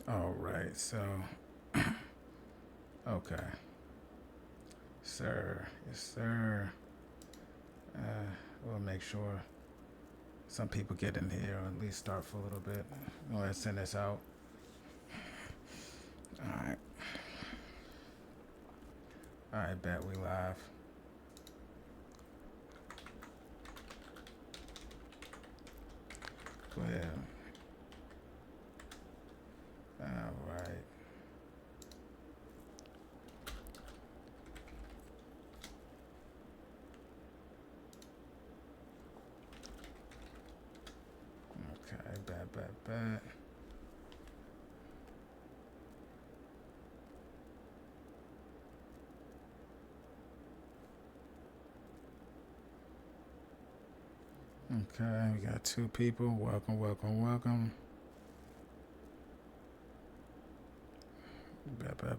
All right, so okay, sir, yes, sir. Uh, we'll make sure some people get in here, or at least start for a little bit. Go ahead and send this out. All right, all right, bet we live. Go ahead. All right. Okay, bet. Okay, we got two people. Welcome.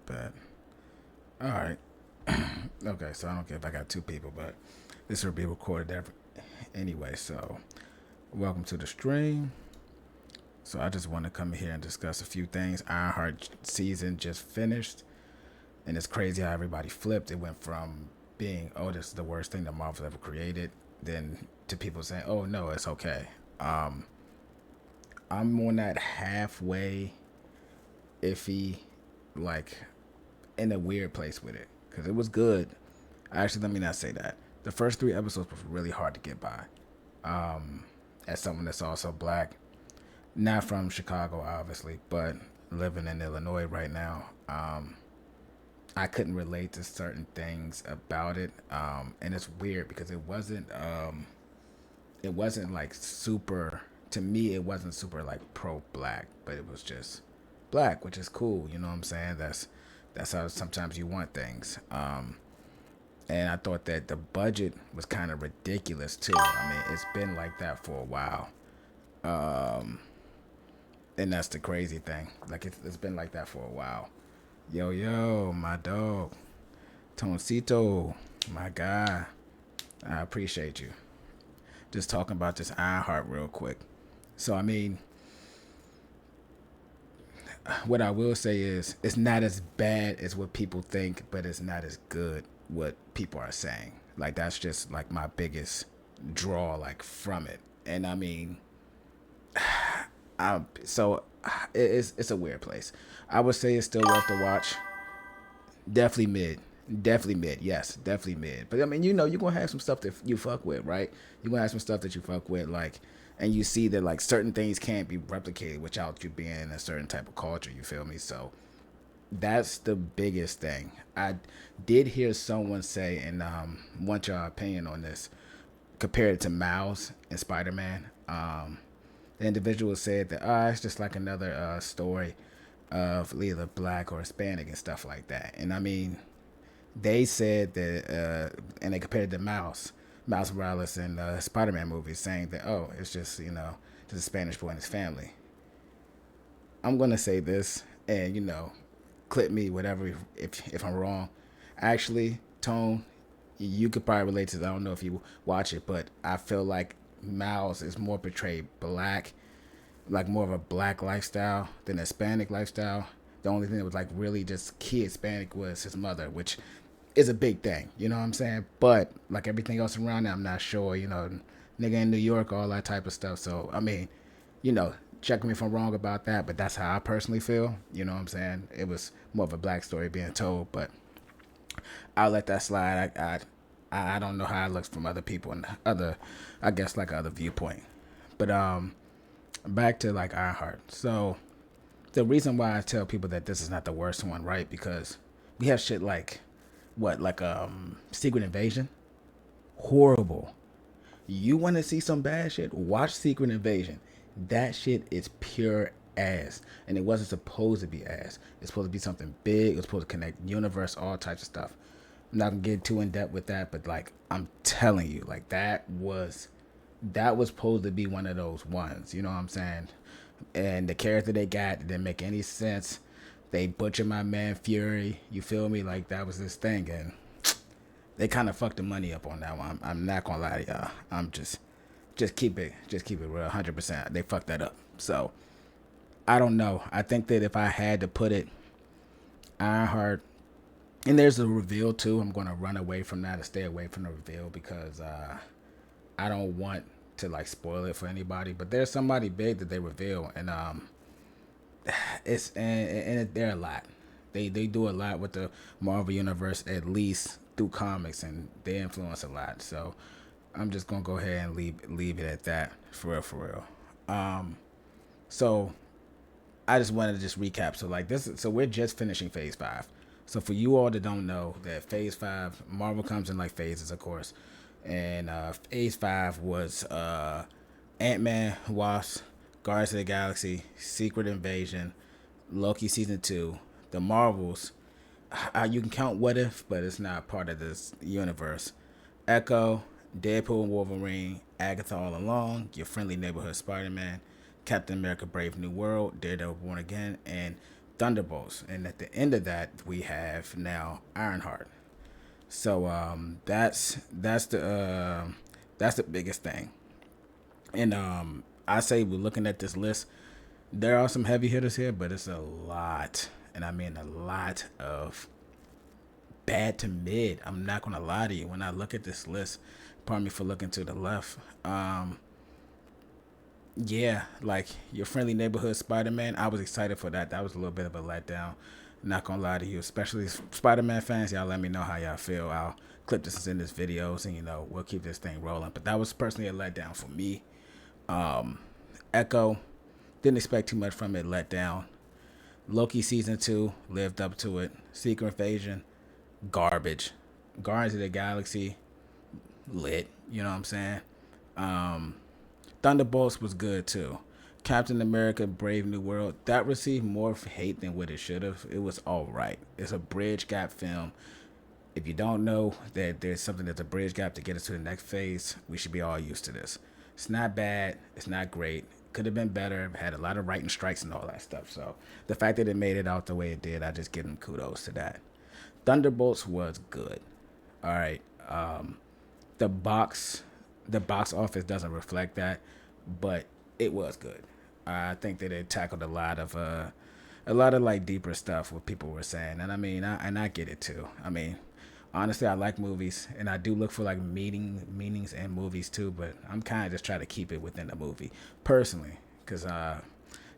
Bet. All right. Okay, so I don't care if I got two people, but this will be recorded anyway. So, welcome to the stream. So, I just want to come here and discuss a few things. Ironheart season just finished, and it's crazy how everybody flipped. It went from being, oh, this is the worst thing that Marvel ever created, then to people saying, oh, no, it's okay. Um, I'm on that halfway iffy, like in a weird place with it because it was good. Actually, let me not say that. The first three episodes was really hard to get by. As someone that's also black, not from Chicago, obviously, but living in Illinois right now, I couldn't relate to certain things about it, and it's weird because it wasn't like super. To me, it wasn't super like pro black, but it was just black, which is cool. You know what I'm saying? That's how sometimes you want things. And I thought that the budget was kind of ridiculous too. I mean, it's been like that for a while, and that's the crazy thing. Like it's been like that for a while. Yo, my dog, Toncito, my guy. I appreciate you. Just talking about this Ironheart real quick. So I mean, what I will say is it's not as bad as what people think, but it's not as good what people are saying. Like that's just like my biggest draw like from it. And I mean, so it's a weird place. I would say it's still worth the watch. Definitely mid. Definitely mid. Yes, definitely mid. But I mean, you're gonna have some stuff that you fuck with, right? You're gonna have some stuff that you fuck with, like, and you see that like certain things can't be replicated without you being in a certain type of culture. You feel me? So that's the biggest thing. I did hear someone say, and want your opinion on this, compared it to Miles and Spider Man. The individual said that it's just like another story of either black or Hispanic and stuff like that. And I mean, they said that, and they compared it to Miles Morales in Spider Man movies, saying that, oh, it's just, just a Spanish boy and his family. I'm going to say this, and, clip me, whatever, if I'm wrong. Actually, Tone, you could probably relate to this. I don't know if you watch it, but I feel like Miles is more portrayed black, like more of a black lifestyle than a Hispanic lifestyle. The only thing that was like really just key Hispanic was his mother, which is a big thing. You know what I'm saying? But like everything else around it, I'm not sure. Nigga in New York, all that type of stuff. So I mean, you know, check me if I'm wrong about that, but that's how I personally feel. You know what I'm saying? It was more of a black story being told, but I'll let that slide. I don't know how it looks from other people and other, I guess like other viewpoint. But back to like Ironheart. So the reason why I tell people that this is not the worst one, right? Because we have shit like what, like Secret Invasion, horrible. You want to see some bad shit? Watch Secret Invasion. That shit is pure ass, and it wasn't supposed to be ass. It's supposed to be something big. It's supposed to connect universe, all types of stuff. I'm not gonna get too in depth with that, but like I'm telling you, like that was supposed to be one of those ones. You know what I'm saying? And the character they got didn't make any sense. They butchered my man Fury. You feel me? Like that was this thing, and they kind of fucked the money up on that one. I'm not gonna lie to y'all. I'm just keep it real, 100%. They fucked that up. So I don't know. I think that if I had to put it, Ironheart, and there's a reveal too. I'm gonna run away from that, or stay away from the reveal, because I don't want to like spoil it for anybody. But there's somebody big that they reveal, and they're a lot. They do a lot with the Marvel universe, at least through comics, and they influence a lot. So I'm just gonna go ahead and leave it at that, for real, for real. So I just wanted to just recap. So like this, so we're just finishing Phase 5. So for you all that don't know, that Phase 5, Marvel comes in like phases, of course, and Phase 5 was Ant-Man, Wasp, Guardians of the Galaxy, Secret Invasion, Loki season 2, the Marvels. You can count What If, but it's not part of this universe. Echo, Deadpool and Wolverine, Agatha All Along, Your Friendly Neighborhood Spider-Man, Captain America Brave New World, Daredevil Born Again, and Thunderbolts. And at the end of that, we have now Ironheart. So that's the biggest thing. And I say we're looking at this list. There are some heavy hitters here, but it's a lot, and I mean a lot of bad to mid. I'm not gonna lie to you. When I look at this list, pardon me for looking to the left. Yeah, like Your Friendly Neighborhood Spider-Man. I was excited for that. That was a little bit of a letdown. Not gonna lie to you, especially Spider-Man fans. Y'all let me know how y'all feel. I'll clip this in this videos, and we'll keep this thing rolling. But that was personally a letdown for me. Echo, didn't expect too much from it. Let down. Loki season 2 lived up to it. Secret Invasion, garbage. Guardians of the Galaxy, lit. You know what I'm saying? Thunderbolts was good too. Captain America Brave New World, that received more hate than what it should have. It was all right. It's a bridge gap film. If you don't know that there's something that's a bridge gap to get us to the next phase, we should be all used to this. It's not bad. It's not great. Could have been better. Had a lot of writing strikes and all that stuff. So the fact that it made it out the way it did, I just give them kudos to that. Thunderbolts was good. All right. The box office doesn't reflect that, but it was good. I think that it tackled a lot of like deeper stuff what people were saying, and I mean, I get it too. I mean, honestly, I like movies, and I do look for like meanings in movies too. But I'm kind of just trying to keep it within the movie personally, because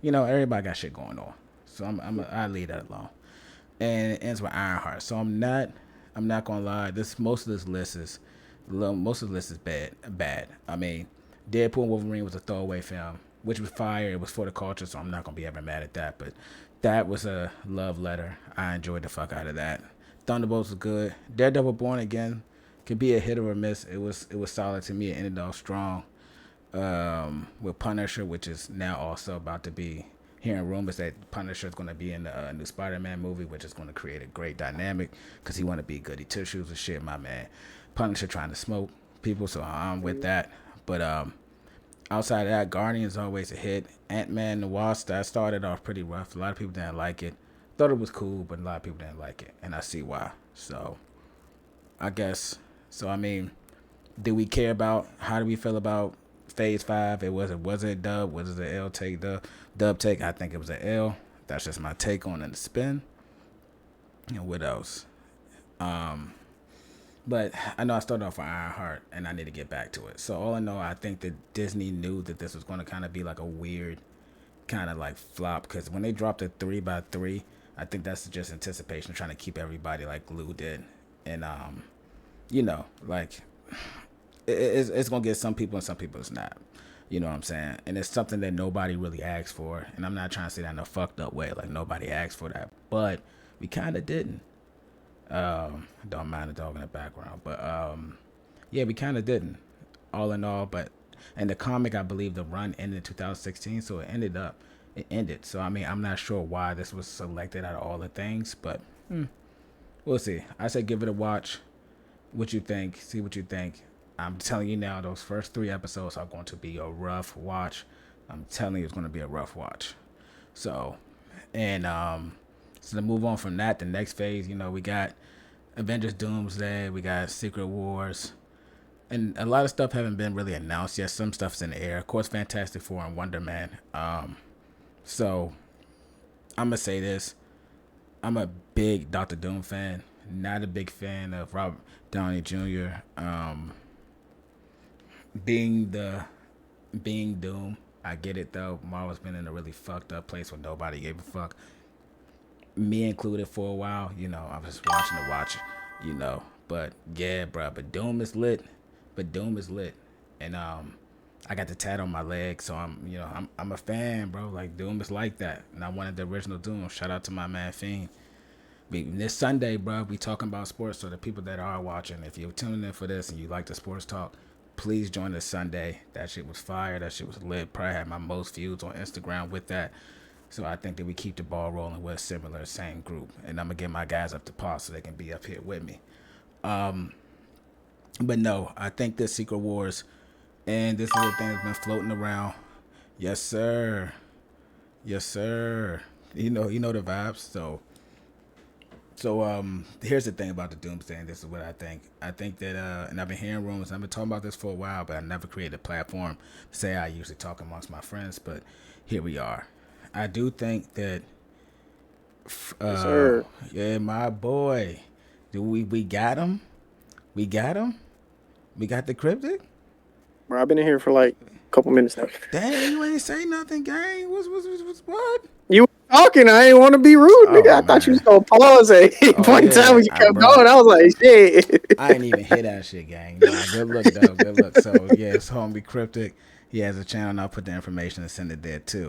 everybody got shit going on, so I leave that alone. And it ends with Ironheart. So I'm not gonna lie. Most of this list is bad. I mean, Deadpool and Wolverine was a throwaway film, which was fire. It was for the culture, so I'm not gonna be ever mad at that. But that was a love letter. I enjoyed the fuck out of that. Thunderbolts was good. Daredevil Born Again could be a hit or a miss. It was solid to me. It ended off strong. With Punisher, which is now also about to be hearing rumors that Punisher is going to be in the new Spider-Man movie, which is going to create a great dynamic because he want to be goody two shoes and shit. My man, Punisher trying to smoke people, so I'm with that. But outside of that, Guardians always a hit. Ant-Man and the Wasp, that started off pretty rough. A lot of people didn't like it. Thought it was cool, but a lot of people didn't like it, and I see why. So I guess so. I mean, do we care about how do we feel about Phase 5? Was it a dub? Was it an L take? Dub take? I think it was an L. That's just my take on it. The spin. And what else? But I know I started off with Ironheart, and I need to get back to it. So all in all, I think that Disney knew that this was going to kind of be like a weird kind of like flop, because when they dropped it 3x3, I think that's just anticipation, trying to keep everybody like glued in, and like it's gonna get some people and some people it's not. You know what I'm saying? And it's something that nobody really asked for, and I'm not trying to say that in a fucked up way, like nobody asked for that, but we kind of didn't. Don't mind the dog in the background, but yeah, we kind of didn't. All in all, but in the comic, I believe the run ended in 2016, so it ended. So I mean, I'm not sure why this was selected out of all the things, but we'll see. I say give it a watch. What you think? See what you think. I'm telling you now, those first 3 episodes are going to be a rough watch. I'm telling you, it's going to be a rough watch. So, and so to move on from that, the next phase, we got Avengers Doomsday, we got Secret Wars, and a lot of stuff haven't been really announced yet. Some stuff's in the air. Of course, Fantastic Four and Wonder Man. So I'm gonna say this: I'm a big Dr. Doom fan. Not a big fan of Robert Downey Jr. Being the being Doom. I get it though. Marvel's been in a really fucked up place where nobody gave a fuck. Me included for a while. I was watching to watch. But yeah, bro. But Doom is lit. And I got the tat on my leg, so I'm a fan, bro. Like Doom is like that, and I wanted the original Doom. Shout out to my man Fiend. This Sunday, bro, we talking about sports. So the people that are watching, if you're tuning in for this and you like the sports talk, please join us Sunday. That shit was fire. That shit was lit. Probably had my most views on Instagram with that. So I think that we keep the ball rolling with a similar, same group. And I'm going to get my guys up to par so they can be up here with me. But no, I think this Secret Wars, and this is the thing that's been floating around. Yes, sir. Yes, sir. You know the vibes. So here's the thing about the Doomsday, and this is what I think. I think that, and I've been hearing rumors, I've been talking about this for a while, but I never created a platform to say I usually talk amongst my friends, but here we are. I do think that, Sir. yeah, my boy, we got him? We got him? We got the cryptic? Bro, I've been in here for like a couple minutes now. Dang, you ain't say nothing, gang. What? You were talking. I ain't want to be rude, nigga. I thought you was going to pause at any point in time when you kept going. I was like, shit. I didn't even hear that shit, gang. Nah, good look, though. Good look. So, yeah, it's Homie Cryptic. He has a channel, and I'll put the information and send it there, too.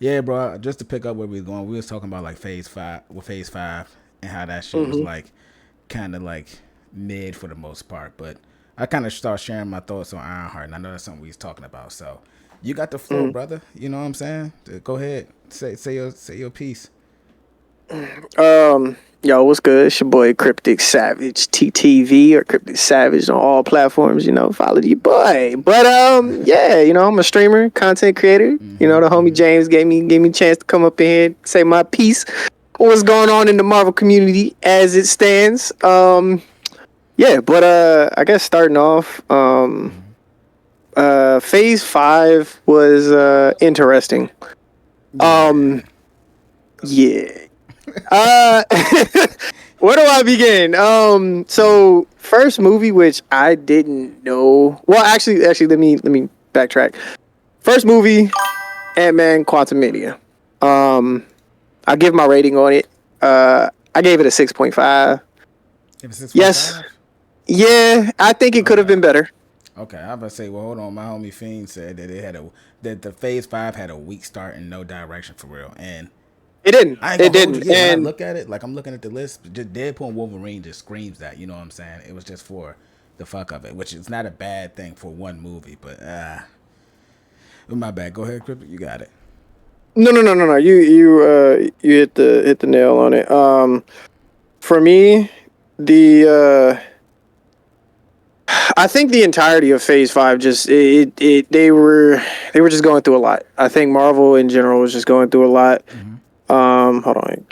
Yeah, bro, just to pick up where we was going, we was talking about, like, Phase 5, and how that shit was, like, kind of, like, mid for the most part. But I kind of start sharing my thoughts on Ironheart, and I know that's something we was talking about. So you got the flow, brother. You know what I'm saying? Go ahead, say your piece. Yo, what's good? It's your boy Cryptic Savage TTV or Cryptic Savage on all platforms. Follow your boy. But yeah, I'm a streamer, content creator. The homie James gave me a chance to come up in here, say my piece. What's going on in the Marvel community as it stands? Yeah, but I guess starting off, Phase 5 was interesting. Yeah. Where do I begin? So first movie which I didn't know. Well, actually, let me backtrack. First movie, Ant-Man Quantumania. I'll give my rating on it. I gave it a 6.5. Yes. Yeah, I think it could have been better. Okay, I was about to say, well, hold on. My homie Fiend said that the Phase 5 had a weak start and no direction for real, and it didn't. It didn't. Yeah, when I look at it, like I'm looking at the list, just Deadpool and Wolverine just screams that. You know what I'm saying? It was just for the fuck of it, which is not a bad thing for one movie, but my bad. Go ahead, Cryptic. You got it. No. You hit the nail on it. For me, I think the entirety of Phase 5 just they were just going through a lot. I think Marvel in general was just going through a lot. Hold on,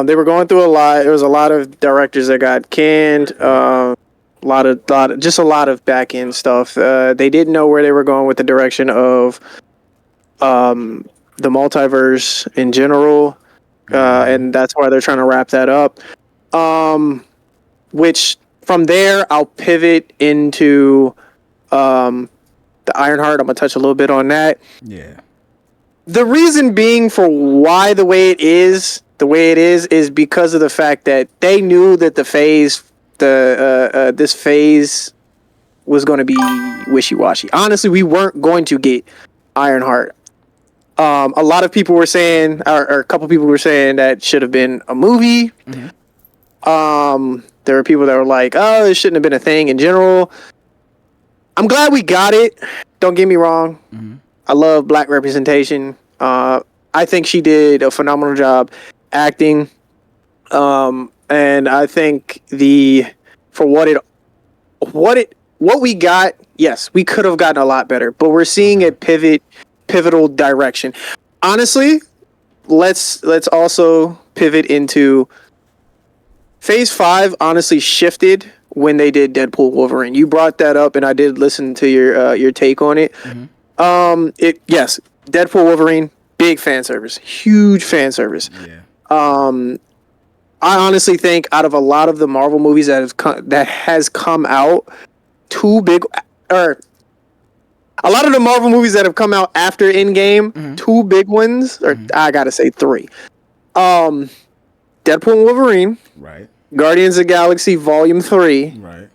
they were going through a lot. There was a lot of directors that got canned. A lot of back end stuff. They didn't know where they were going with the direction of the multiverse in general, and that's why they're trying to wrap that up. Which from there I'll pivot into the Ironheart. I'm gonna touch a little bit on that. Yeah. The reason being for why the way it is because of the fact that they knew that this phase was going to be wishy-washy. Honestly, we weren't going to get Ironheart. A lot of people were saying, or a couple people were saying that should have been a movie. There were people that were like, oh, it shouldn't have been a thing in general. I'm glad we got it. Don't get me wrong. I love black representation. I think she did a phenomenal job acting. And I think for what we got, yes, we could have gotten a lot better, but we're seeing a pivotal direction. Honestly, let's also pivot into Phase 5 honestly shifted when they did Deadpool Wolverine. You brought that up, and I did listen to your take on it. Yes, Deadpool Wolverine, big fan service, huge fan service. Yeah. I honestly think out of a lot of the Marvel movies that has come out, a lot of the Marvel movies that have come out after Endgame, two big ones, or I gotta say three. Deadpool and Wolverine, Right. Guardians of the Galaxy Volume 3. Right.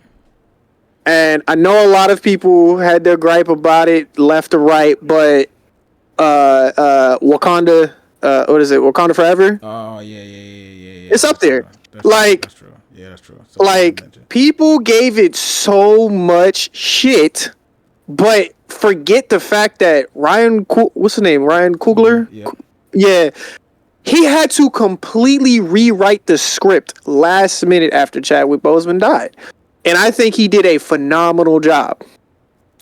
And I know a lot of people had their gripe about it left or right, but Wakanda, what is it? Wakanda Forever? Oh yeah. It's up there. That's Like, true. Yeah, that's true. So like people gave it so much shit, but forget the fact that what's his name? Ryan Coogler? Yeah. He had to completely rewrite the script last minute after Chadwick Boseman died. And I think he did a phenomenal job.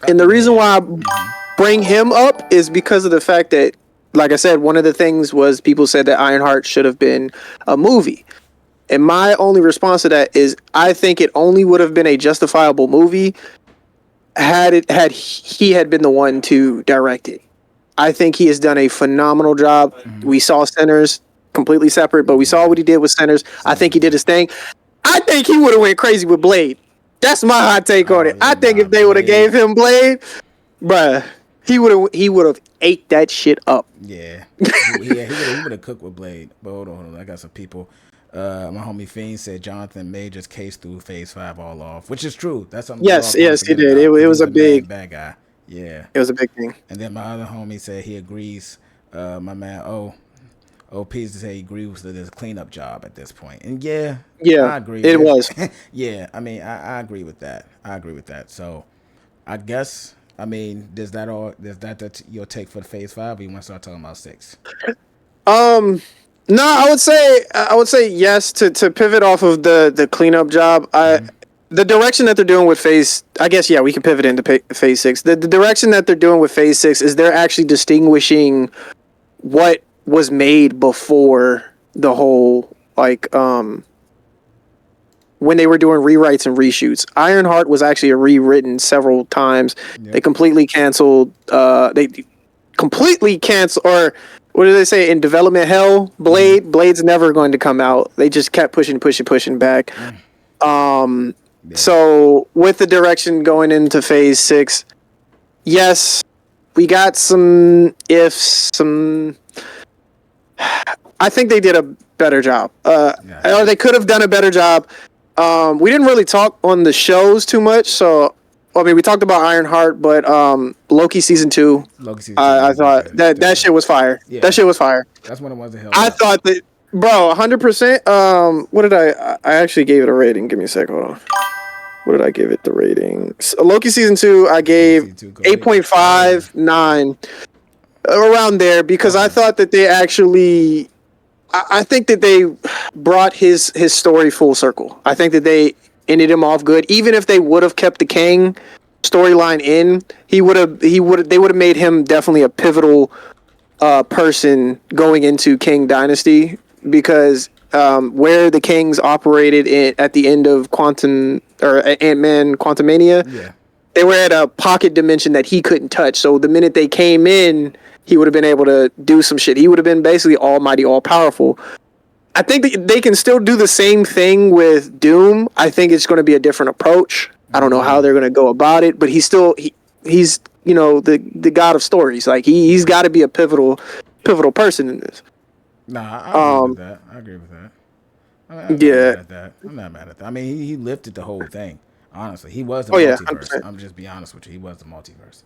And the reason why I bring him up is because of the fact that, like I said, one of the things was people said that Ironheart should have been a movie. And my only response to that is I think it only would have been a justifiable movie had he had been the one to direct it. I think he has done a phenomenal job. We saw Sinners, completely separate, but we saw what he did with Sinners. I think he did his thing. I think he would have went crazy with Blade. That's my hot take on it. I think if they would have gave him Blade, bruh, he would have ate that shit up. Yeah. He would have cooked with Blade. But hold on. I got some people. My homie Fiend said Jonathan Major's case through Phase 5 all off, which is true. That's something. Yes, he did. It was a big bad guy. Yeah. It was a big thing. And then my other homie said he agrees. My man OP to say he agrees with this cleanup job at this point. And yeah, I agree. It was. Yeah, I mean, I agree with that. So I guess, I mean, is that your take for the Phase 5, or you want to start talking about 6? No, I would say yes to pivot off of the cleanup job. The direction that they're doing with Phase, I guess, yeah, we can pivot into Phase 6. The direction that they're doing with Phase 6 is they're actually distinguishing what was made before the whole, like, when they were doing rewrites and reshoots. Ironheart was actually rewritten several times. Yep. They completely canceled, or what do they say, in development hell? Blade's never going to come out. They just kept pushing back. So with the direction going into Phase 6, yes, we got some ifs, I think they did a better job. Or they could have done a better job. We didn't really talk on the shows too much, so I mean, we talked about Ironheart, but Loki season 2. I thought that shit was fire. Yeah. That shit was fire. That's one of the ones that held. I thought that, bro, 100%. What did I actually gave it a rating? Give me a second. Hold on. What did I give it the rating? Loki season 2, I gave 8.5, 9, around there, because I thought that they actually, I think that they brought his story full circle. I think that they ended him off good. Even if they would have kept the Kang storyline in, they would have made him definitely a pivotal person going into Kang Dynasty, because where the Kangs operated at the end of Ant-Man Quantumania, they were at a pocket dimension that he couldn't touch. So the minute they came in, he would have been able to do some shit. He would have been basically almighty, all powerful. I think that they can still do the same thing with Doom. I think it's going to be a different approach. I don't know how they're going to go about it, but he's the god of stories. Like he's got to be a pivotal person in this. Nah, I agree with that. I agree with that. I'm not mad at that. I mean, he lifted the whole thing. Honestly, he was the multiverse. 100%. I'm just be honest with you. He was the multiverse.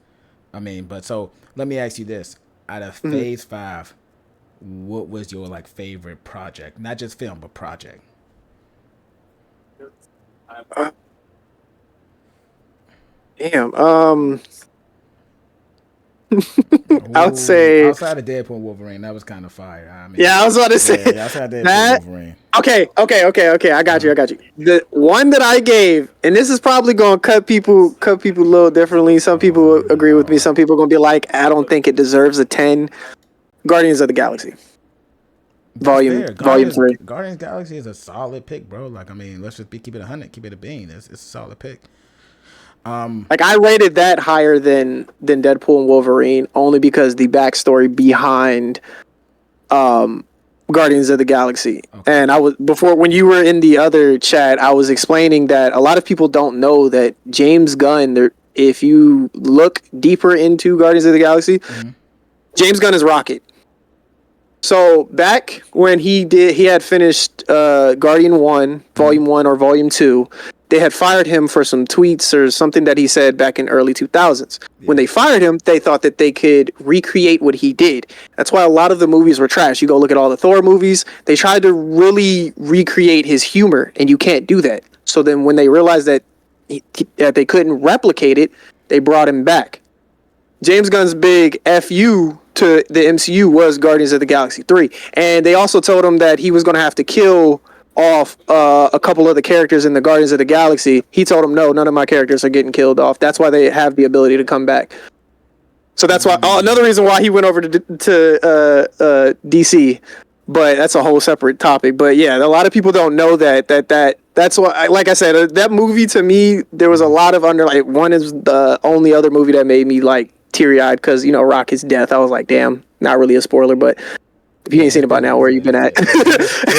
I mean, but so let me ask you this: out of Phase 5, what was your favorite project? Not just film, but project. Damn. I would say outside of Deadpool and Wolverine, that was kind of fire. I mean, I was about to say outside Deadpool and Wolverine. Okay. I got you. The one that I gave, and this is probably going to cut people a little differently. Some people agree with me. Some people are going to be like, I don't think it deserves a 10. Guardians of the Galaxy. That's fair. Volume 3. Guardians Galaxy is a solid pick, bro. Like, I mean, let's just keep it 100, keep it a bean. It's a solid pick. Like I rated that higher than Deadpool and Wolverine only because the backstory behind Guardians of the Galaxy. Okay. And I was before when you were in the other chat, I was explaining that a lot of people don't know that James Gunn, if you look deeper into Guardians of the Galaxy, James Gunn is Rocket. So back when he had finished Guardian 1, Volume 1 or Volume 2, they had fired him for some tweets or something that he said back in early 2000s. Yeah. When they fired him, they thought that they could recreate what he did. That's why a lot of the movies were trash. You go look at all the Thor movies, they tried to really recreate his humor, and you can't do that. So then when they realized that they couldn't replicate it, they brought him back. James Gunn's big FU to the MCU was Guardians of the Galaxy 3. And they also told him that he was going to have to kill off a couple of the characters in the Guardians of the Galaxy. He told him, no, none of my characters are getting killed off. That's why they have the ability to come back. So that's why another reason why he went over to DC. But that's a whole separate topic. But yeah, a lot of people don't know that's why, like I said, that movie to me, there was a lot of one is the only other movie that made me like teary-eyed because, Rocket's death. I was like, damn, not really a spoiler, but if you ain't seen it by now, where you been at? we're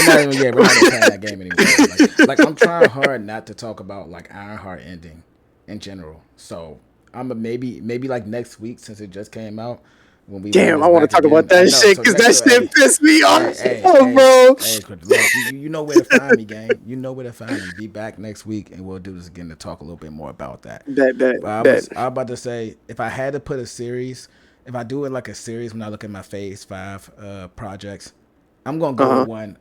not even playing that game anymore. Like I'm trying hard not to talk about like Ironheart ending in general. So I'm maybe like next week since it just came out. When we I want to talk about that shit because that shit pissed me off. Bro. Look, you know where to find me, gang. You know where to find me. Be back next week, and we'll do this again to talk a little bit more about that. I was about to say, if I had to put a series, if I do it like a series when I look at my Phase 5 projects, I'm going to go with one.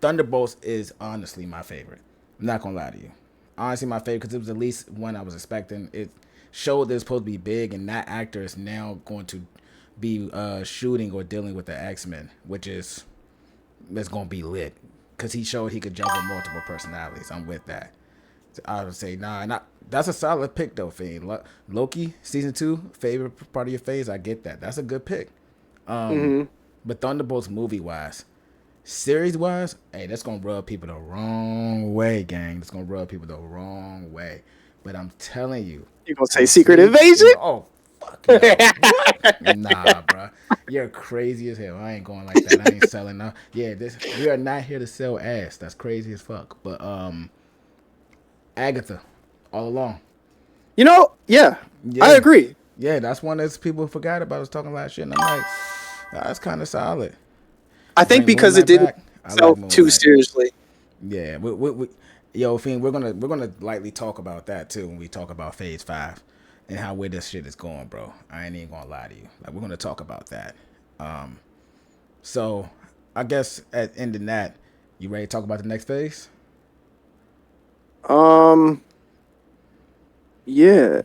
Thunderbolts is honestly my favorite. I'm not going to lie to you. Honestly, my favorite because it was at least one I was expecting. It showed that it's supposed to be big, and that actor is now going to be shooting or dealing with the X-Men, which is it's gonna be lit because he showed he could juggle multiple personalities. I'm with that. So I would say that's a solid pick though, Fiend. Loki season 2, favorite part of your phase. I get that. That's a good pick. But Thunderbolts movie wise, series wise, hey, that's gonna rub people the wrong way, gang. That's gonna rub people the wrong way. But I'm telling you, you gonna say Secret Invasion? Oh. Fuck no. What? Nah, bro. You're crazy as hell. I ain't going like that. I ain't selling no. Yeah, we are not here to sell ass. That's crazy as fuck. But Agatha, all along. Yeah. I agree. Yeah, that's one that people forgot about. I was talking a lot of shit, and I'm like, that's kind of solid. I think because it didn't sell too seriously. Yeah, yo, Fiend, we're gonna lightly talk about that too when we talk about Phase 5. And where this shit is going, bro. I ain't even gonna lie to you. Like, we're gonna talk about that. So I guess at ending that, you ready to talk about the next phase? Yeah.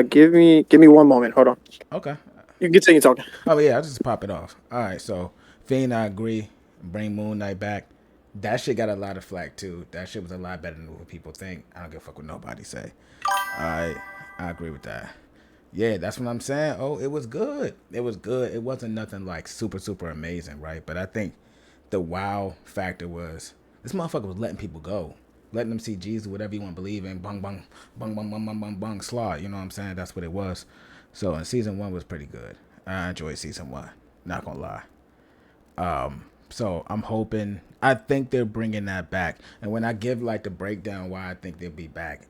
Give me 1 moment. Hold on. Okay. You can continue talking. Oh yeah, I'll just pop it off. All right. So Fiend, I agree. Bring Moon Knight back. That shit got a lot of flack too. That shit was a lot better than what people think. I don't give a fuck what nobody say. All right. I agree with that. Yeah, that's what I'm saying. Oh, it was good. It was good. It wasn't nothing like super, super amazing, right? But I think the wow factor was this motherfucker was letting people go. Letting them see Jesus, whatever you want to believe in. Bung, bung, bung, bung, bung, bung, bung, bung, slot. You know what I'm saying? That's what it was. So, and season 1 was pretty good. I enjoyed season 1. Not gonna lie. So I'm hoping, I think they're bringing that back. And when I give like the breakdown why I think they'll be back,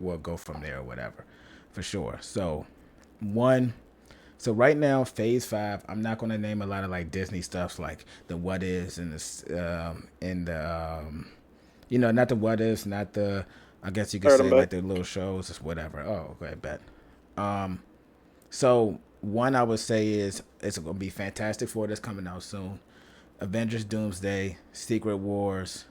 we'll go from there or whatever, for sure. So right now, Phase 5, I'm not going to name a lot of like Disney stuff like the what is and not the what is, not the, I guess you could say like the little shows or whatever. Oh, okay, bet. So one I would say is it's going to be Fantastic Four that's coming out soon. Avengers Doomsday, Secret Wars,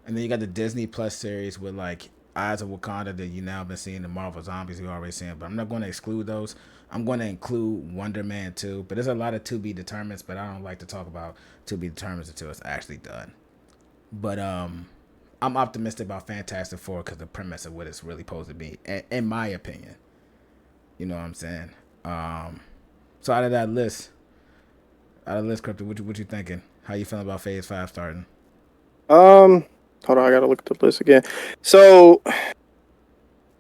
and then you got the Disney Plus series with like Eyes of Wakanda that you now been seeing, the Marvel Zombies you already seen, but I'm not going to exclude those. I'm going to include Wonder Man too, but there's a lot of to be determined, but I don't like to talk about to be determined until it's actually done. But I'm optimistic about Fantastic Four because the premise of what it's really supposed to be, in my opinion. You know what I'm saying? So out of that list, Crypto, what you thinking? How you feeling about Phase 5 starting? Hold on, I gotta look at the list again. So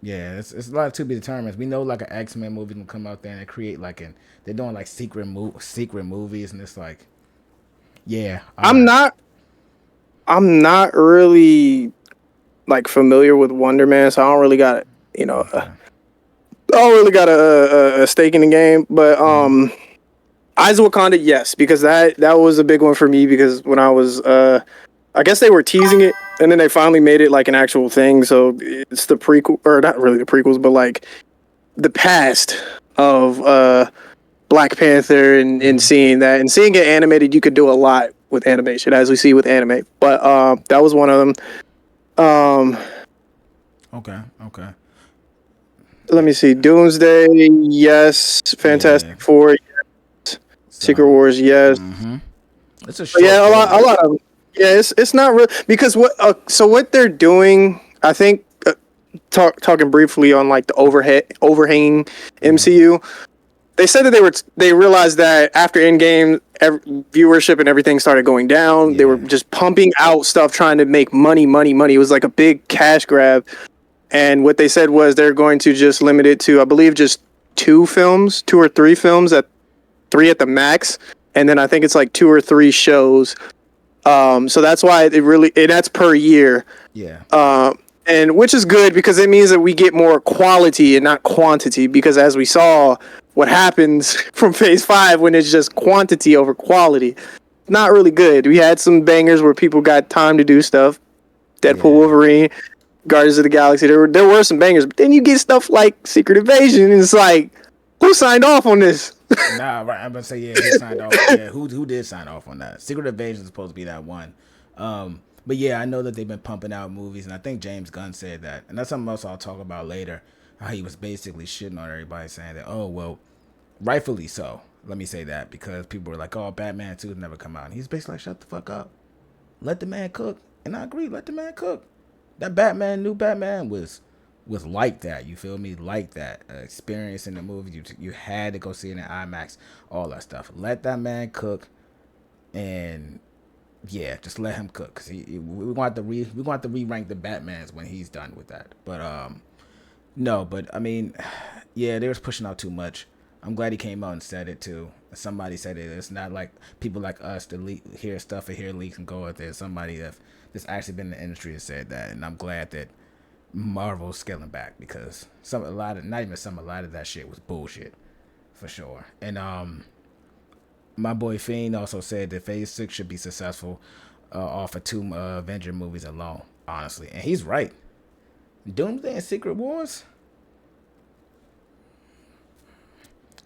Yeah, it's a lot to be determined. We know like an X-Men movie will come out there and they create like they're doing like secret movies, and it's like, yeah, all I'm right, not I'm not really like familiar with Wonder Man, so I don't really got okay, I don't really got a stake in the game. But Eyes of Wakanda, yes, because that was a big one for me because when I was I guess they were teasing it and then they finally made it like an actual thing. So it's the prequel, or not really the prequels, but like the past of Black Panther and seeing that and seeing it animated, you could do a lot with animation as we see with anime. But that was one of them. Um, okay, okay, Let me see. Doomsday, yes. yeah. Fantastic Four, yes. Secret So, Wars, yes. it's a But yeah, short a phase. lot of them. Yeah, it's not real because what they're doing. I think talking briefly on like the overhanging MCU. They said that they realized that after Endgame, viewership and everything started going down. They were Yeah, just pumping out stuff, trying to make money, money, money. It was like a big cash grab. And what they said was they're going to just limit it to, I believe, just two or three films at three at the max, and then I think it's like two or three shows. So that's why and that's per year. yeah, And which is good because it means that we get more quality and not quantity. Because as we saw, what happens from Phase 5 when it's just quantity over quality, not really good. We had some bangers where people got time to do stuff. Deadpool, yeah. Wolverine, Guardians of the Galaxy. There were some bangers, but then you get stuff like Secret Invasion, and it's like, who signed off on this? Nah, right. I'm gonna say yeah. Who signed off? Yeah, who did sign off on that? Secret Invasion is supposed to be that one. But yeah, I know that they've been pumping out movies, and I think James Gunn said that, and that's something else I'll talk about later. How he was basically shitting on everybody, saying that, oh well, rightfully so. Let me say that because people were like, oh, Batman 2 has never come out, and he's basically like, shut the fuck up, let the man cook. And I agree, let the man cook. That new Batman was like that. You feel me? Like that experience in the movie. You had to go see it in IMAX. All that stuff. Let that man cook, and yeah, just let him cook. Cause we want to re-rank the Batmans when he's done with that. But no, but I mean, yeah, they was pushing out too much. I'm glad he came out and said it too. Somebody said it. It's not like people like us to hear stuff and hear leaks and go out there. Somebody that's actually been in the industry has said that, and I'm glad that Marvel's scaling back because a lot of that shit was bullshit for sure. And my boy Fiend also said that Phase 6 should be successful off of two Avenger movies alone. Honestly, and he's right. Doomsday and Secret Wars.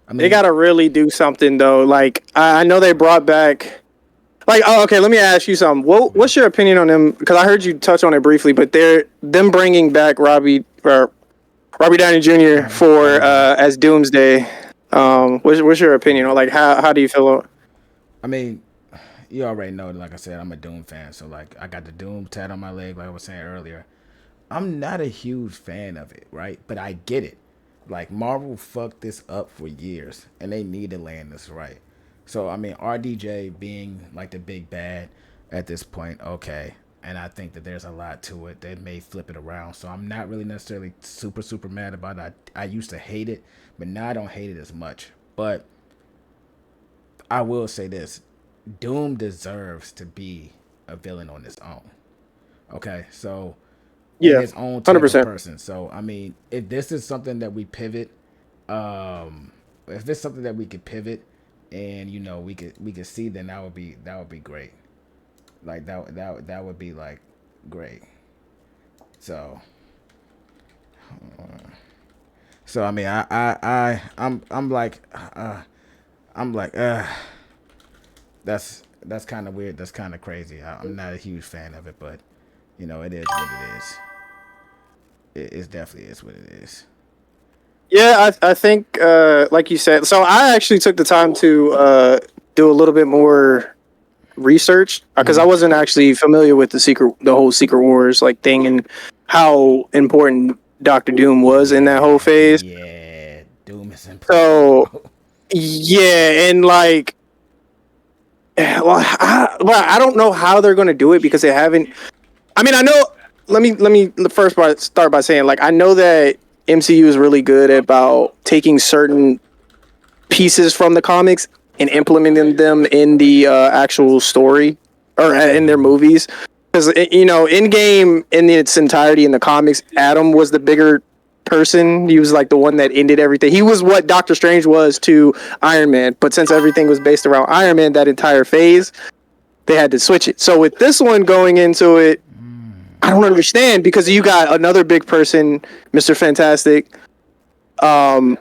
I They mean, gotta really do something though. Like I know they brought back. Like, oh, okay. Let me ask you something. What's your opinion on them? Because I heard you touch on it briefly, but they're them bringing back Robbie Downey Jr. for Robbie Down. as Doomsday. What's your opinion? Or like how do you feel? I mean, you already know. Like I said, I'm a Doom fan, so like I got the Doom tat on my leg, like I was saying earlier. I'm not a huge fan of it, right? But I get it. Like Marvel fucked this up for years, and they need to land this right. So I mean, RDJ being like the big bad at this point, okay. And I think that there's a lot to it. They may flip it around, so I'm not really necessarily super mad about it. I used to hate it, but now I don't hate it as much. But I will say this: Doom deserves to be a villain on his own. Okay, so in Yeah, his own hundred type of percent. person. So I mean, if this is something that we pivot, if it's something that we could pivot, and we could see, then that would be great. Like that would be like great. So I mean, I'm like that's kind of weird. That's kind of crazy. I'm not a huge fan of it, but it is what it is. It definitely is what it is. Yeah, I think like you said. So I actually took the time to do a little bit more research because I wasn't actually familiar with the whole Secret Wars like thing and how important Doctor Doom was in that whole Yeah, phase. yeah. Doom is important, So bro. yeah, and like Well, I don't know how they're going to do it because they haven't. I mean, I know. Let me the first part start by saying like I know that MCU is really good about taking certain pieces from the comics and implementing them in the actual story or in their movies. Because in game in its entirety in the comics, Adam was the bigger person. He was like the one that ended everything. He was what Doctor Strange was to Iron Man. But since everything was based around Iron Man, that entire phase, they had to switch it. So with this one going into it, I don't understand because you got another big person, Mr. Fantastic,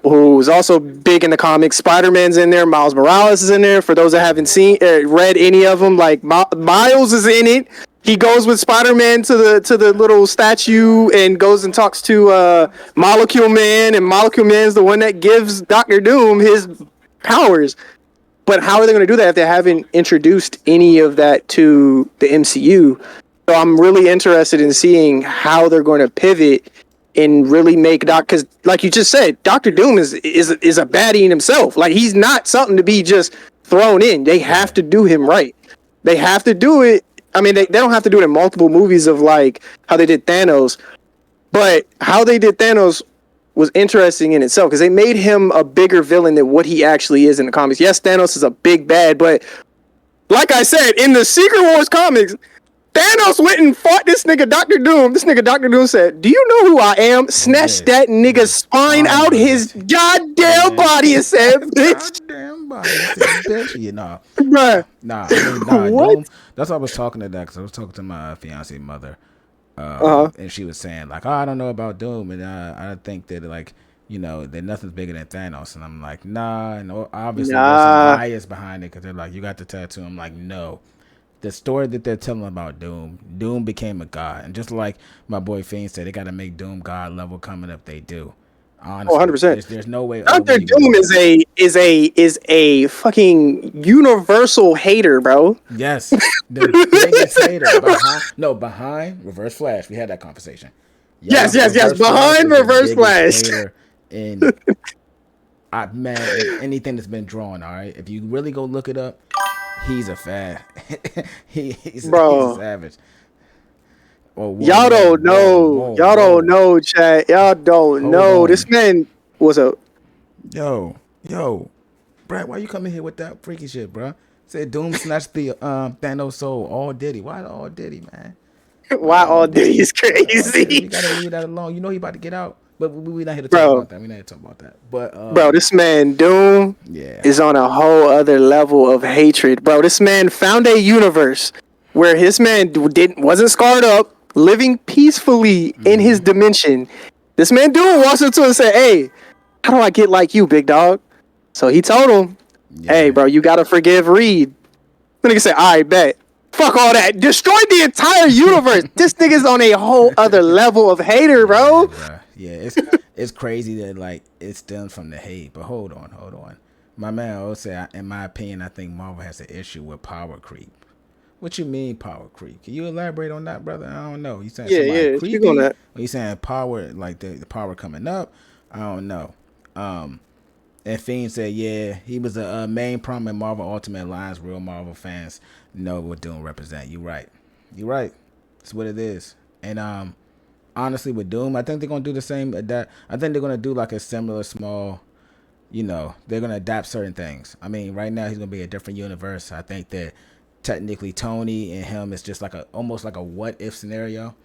who's also big in the comics. Spider-Man's in there. Miles Morales is in there. For those that haven't read any of them, like Miles is in it. He goes with Spider-Man to the little statue and goes and talks to Molecule Man, and Molecule Man's the one that gives Dr.Doom his powers. But how are they going to do that if they haven't introduced any of that to the MCU? So I'm really interested in seeing how they're going to pivot and really make because like you just said, Doctor Doom is a baddie in himself. Like he's not something to be just thrown in. They have to do him right. They have to do it. I mean, they don't have to do it in multiple movies of like how they did Thanos, but how they did Thanos was interesting in itself because they made him a bigger villain than what he actually is in the comics. Yes, Thanos is a big bad, but like I said, in the Secret Wars comics, Thanos went and fought this nigga Dr. Doom. This nigga Dr. Doom said, "Do you know who I am?" Snatched that nigga's spine out his goddamn body and said, "Bitch." Goddamn body, bitch. You know. Bruh. Nah, I mean, nah. What? Doom, that's why I was talking to that because I was talking to my fiance mother, Uh-huh. and she was saying like, "Oh, I don't know about Doom, and I think that like." That nothing's bigger than Thanos, and I'm like, nah, and obviously there's some bias behind it because they're like, you got the tattoo. I'm like, no, the story that they're telling about Doom became a god, and just like my boy Fiend said, they got to make Doom god level coming up. They do, honestly. 100%. There's no way. Dr. Doom is a fucking universal hater, bro. Yes, the biggest hater behind Reverse Flash. We had that conversation. Yes. Behind Reverse Flash. And man, anything that's been drawn, all right. If you really go look it up, he's a fan. he's a savage. Y'all don't know. Y'all don't know, chat. Y'all don't know. This man was a yo, Brad. Why you coming here with that freaky shit, bro? Said Doom snatched the Thanos soul. All Diddy. Why all Diddy, man? Why all Diddy is crazy? We gotta leave that alone. You know he about to get out. But we're not here to talk about that. We're not here to talk about that. But bro, this man Doom is on a whole other level of hatred. Bro, this man found a universe where his man wasn't scarred up, living peacefully in his dimension. This man Doom walks up to him and said, "Hey, how do I get like you, big dog?" So he told him, "Hey, bro, you gotta forgive Reed." The nigga said, "I bet." Fuck all that. Destroyed the entire universe. This nigga's on a whole other level of hater, bro. Yeah, it's crazy that like it stems from the hate. But hold on. My man always say, in my opinion, I think Marvel has an issue with power creep. What you mean power creep? Can you elaborate on that, brother? I don't know. You saying somebody creepy? On that. Or you saying power like the power coming up? I don't know. And Fiend said, yeah, he was a main prominent Marvel Ultimate Alliance. Real Marvel fans know what Doom represent. You're right. That's what it is. And honestly, with Doom, I think they're gonna do the same. I think they're gonna do like a similar small. They're gonna adapt certain things. I mean, right now he's gonna be a different universe. I think that technically Tony and him is just like almost like a what if scenario,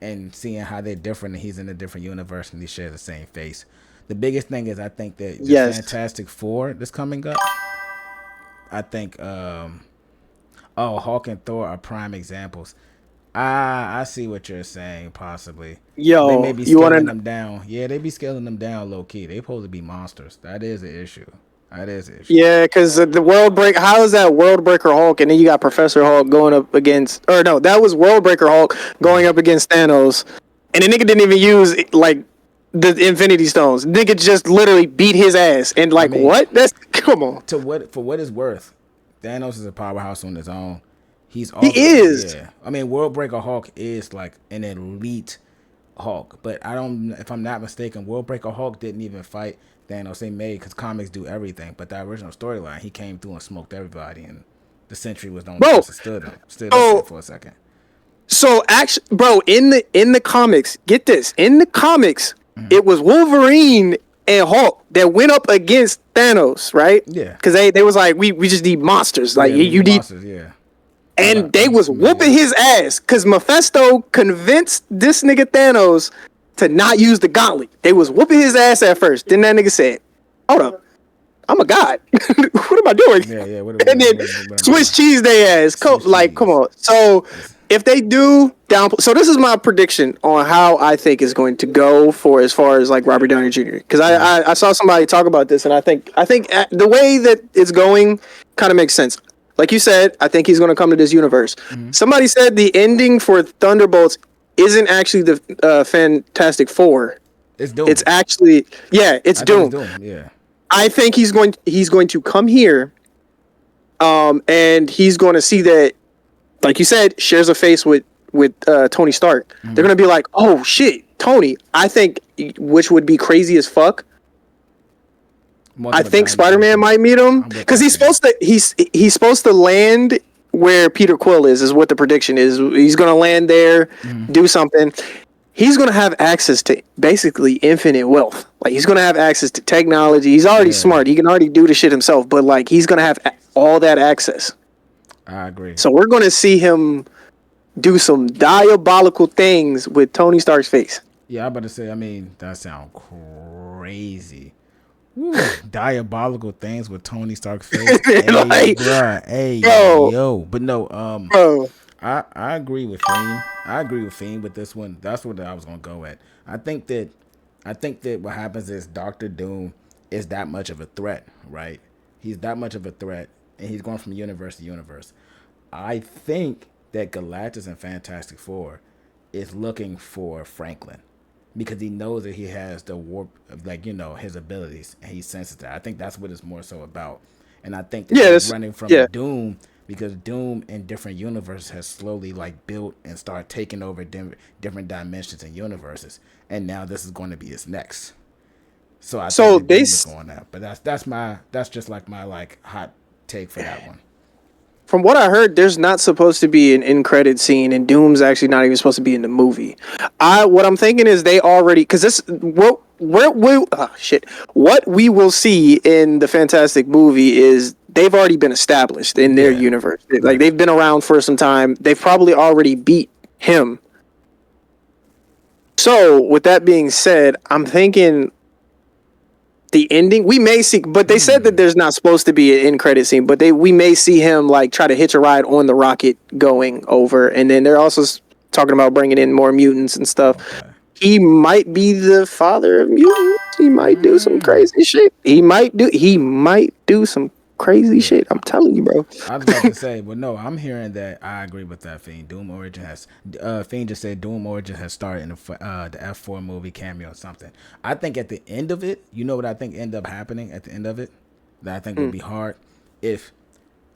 and seeing how they're different and he's in a different universe and they share the same face. The biggest thing is I think that the Fantastic Four that's coming up. I think Hulk and Thor are prime examples. I see what you're saying. Possibly, they may be scaling them down. Yeah, they be scaling them down low key. They supposed to be monsters. That is an issue. Yeah, because the World Break. How is that World Breaker Hulk? And then you got Professor Hulk going up against, or no, that was World Breaker Hulk going up against Thanos, and the nigga didn't even use like the Infinity Stones. Nigga just literally beat his ass. And like, what? That's come on. For what it's worth, Thanos is a powerhouse on his own. He is. Yeah. I mean, World Breaker Hulk is like an elite Hulk, but if I'm not mistaken, World Breaker Hulk didn't even fight Thanos. They made because comics do everything, but the original storyline, he came through and smoked everybody, and The Sentry was the only Bro, person stood up so there for a second. So actually, bro, in the comics, get this. In the comics, Mm-hmm. it was Wolverine and Hulk that went up against Thanos, right? Yeah. Because they was like, we just need monsters. Like Yeah, you need monsters. Yeah. and they I'm was familiar. whooping his ass because Mephisto convinced this nigga Thanos to not use the gauntlet. They was whooping his ass at first. Then that nigga said, hold up. I'm a god. What am I doing? Yeah. And then Swiss cheese they ass. Come on. So if they do so this is my prediction on how I think is going to go for as far as like Robert Downey Jr. Because I saw somebody talk about this, and I think the way that it's going kind of makes sense. Like you said, I think he's going to come to this universe. Mm-hmm. Somebody said the ending for Thunderbolts isn't actually the Fantastic Four. It's Doom. It's actually it's Doom. Yeah. I think he's going to come here, and he's going to see that, like you said, shares a face with Tony Stark. Mm-hmm. They're going to be like, oh shit, Tony. I think, which would be crazy as fuck. I think Spider-Man might meet him because he's supposed to land where Peter Quill is what the prediction is. He's going to land there, do something. He's going to have access to basically infinite wealth. Like, he's going to have access to technology. He's already smart. He can already do the shit himself, but like, he's going to have all that access. I agree. So we're going to see him do some diabolical things with Tony Stark's face. Yeah, I'm about to say, I mean, that sounds crazy. Woo, diabolical things with Tony Stark's face. Hey, bruh. Hey, bro. Yo. But no, bro. I agree with Fiend. I agree with Fiend with this one. That's what I was gonna go at. I think that what happens is Dr. Doom is that much of a threat, right? He's that much of a threat, and he's going from universe to universe. I think that Galactus and Fantastic Four is looking for Franklin because he knows that he has the warp of, like, you know, his abilities, and he senses that. I think that's what it's more so about. And I think that he's running from Doom because Doom in different universes has slowly like built and started taking over different dimensions and universes, and now this is going to be his next. So I think Doom is going out, but that's just like my like hot take for that one. From what I heard, there's not supposed to be an end credit scene, and Doom's actually not even supposed to be in the movie. What I'm thinking is they already, because this what we will see in the Fantastic movie is they've already been established in their universe. Like, they've been around for some time. They've probably already beat him. So with that being said, I'm thinking the ending we may see, but they said that there's not supposed to be an end credit scene, but we may see him like try to hitch a ride on the rocket going over, and then they're also talking about bringing in more mutants and stuff. Okay. He might be the father of mutants. He might do some crazy shit. He might do some crazy shit. I'm telling you, bro. I was about to say, but no, I'm hearing that. I agree with that. Fiend Fiend just said Doom Origin has started in the F4 movie cameo or something. I think at the end of it, you know what I think end up happening at the end of it? That I think would be hard if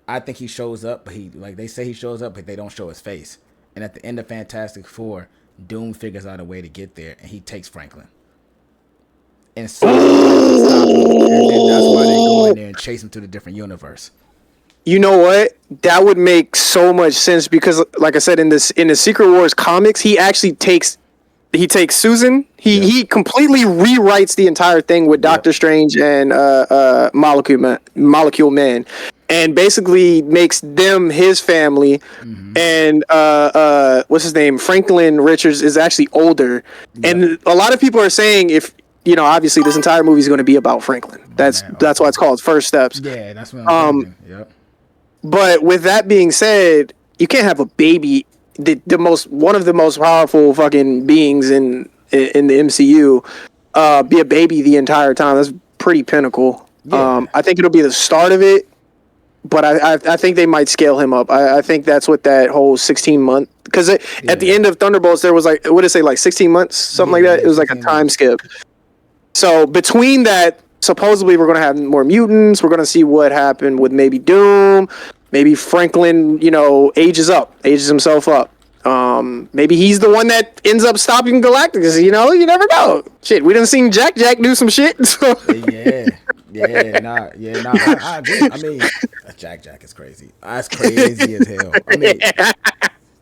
I think he shows up, but they say he shows up, but they don't show his face. And at the end of Fantastic Four, Doom figures out a way to get there, and he takes Franklin. And so and then that's why they go in there and chase him to the different universe. You know what? That would make so much sense because, like I said, in the Secret Wars comics, he actually takes Susan. He completely rewrites the entire thing with Doctor Strange and Molecule Man, and basically makes them his family. Mm-hmm. And what's his name? Franklin Richards is actually older, and a lot of people are saying if. You know, obviously, this entire movie is going to be about Franklin. That's why it's called First Steps. Yeah, that's what I'm thinking. Yep. But with that being said, you can't have a baby, one of the most powerful fucking beings in the MCU, be a baby the entire time. That's pretty pinnacle. Yeah. I think it'll be the start of it, but I think they might scale him up. I think that's what that whole 16-month. Because at the end of Thunderbolts, there was like, what did it say, like 16 months, something like that. It was like a time skip. So between that, supposedly we're going to have more mutants. We're going to see what happened with maybe Doom. Maybe Franklin, ages himself up. Maybe he's the one that ends up stopping Galactus. You never know. Shit, we done seen Jack do some shit. So. I agree. I mean, Jack is crazy. That's crazy as hell. I mean,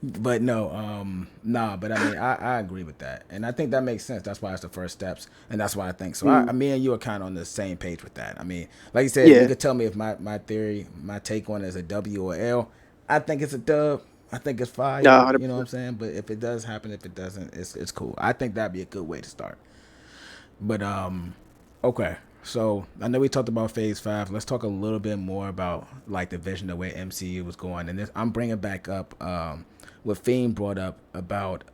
but no, nah. But I mean, I agree with that, and I think that makes sense. That's why it's the first steps, and that's why I think so. Me and you are kind of on the same page with that. I mean, like you said, you could tell me if my theory, my take on it is a W or L. I think it's a dub. I think it's fire. No, You know what I'm saying? But if it does happen, if it doesn't, it's cool. I think that'd be a good way to start. But okay. So I know we talked about Phase 5. Let's talk a little bit more about like the vision, the way MCU was going, and this I'm bringing back up what Fiend brought up about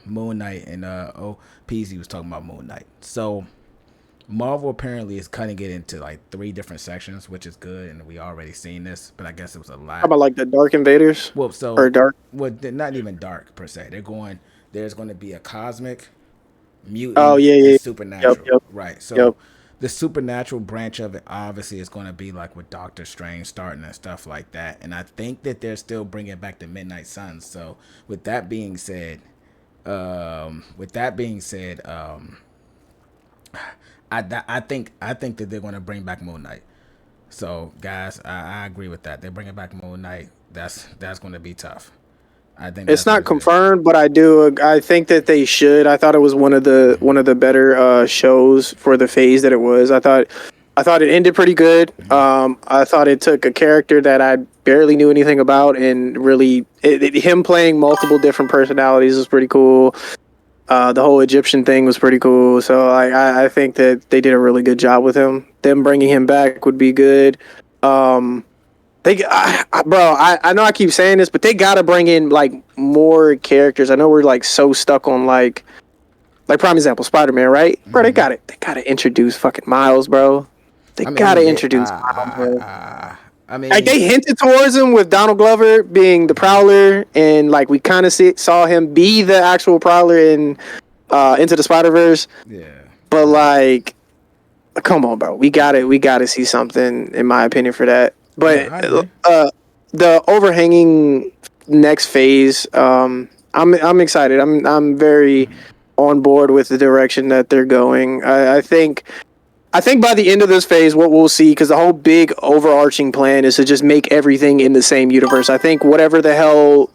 Moon Knight, and PZ was talking about Moon Knight. So Marvel apparently is cutting it into like 3 different sections, which is good, and we already seen this, but I guess it was a lot. How about like the Dark Invaders? Well, so or dark? Well, they're not even dark per se. There's going to be a cosmic, mutant, and supernatural. Yep. Right. So the supernatural branch of it obviously is going to be like with Doctor Strange starting and stuff like that. And I think that they're still bringing back the Midnight Suns. So with that being said, I think that they're going to bring back Moon Knight. So guys, I agree with that. They're bringing back Moon Knight. That's going to be tough. I think It's not confirmed, but I think that they should. I thought it was one of the better shows for the phase that it was. I thought it ended pretty good. I thought it took a character that I barely knew anything about, and really him playing multiple different personalities was pretty cool. The whole Egyptian thing was pretty cool. So I think that they did a really good job with him. Them bringing him back would be good. I know I keep saying this, but they gotta bring in like more characters. I know we're like so stuck on like prime example, Spider-Man, right? Bro, they gotta introduce fucking Miles, bro. They gotta introduce Miles, bro. I mean, like they hinted towards him with Donald Glover being the Prowler, and like we kind of saw him be the actual Prowler in Into the Spider-Verse. Yeah. But like, come on, bro, we gotta see something, in my opinion, for that. But the overhanging next phase, I'm excited. I'm very on board with the direction that they're going. I think by the end of this phase, what we'll see, because the whole big overarching plan is to just make everything in the same universe. I think whatever the hell,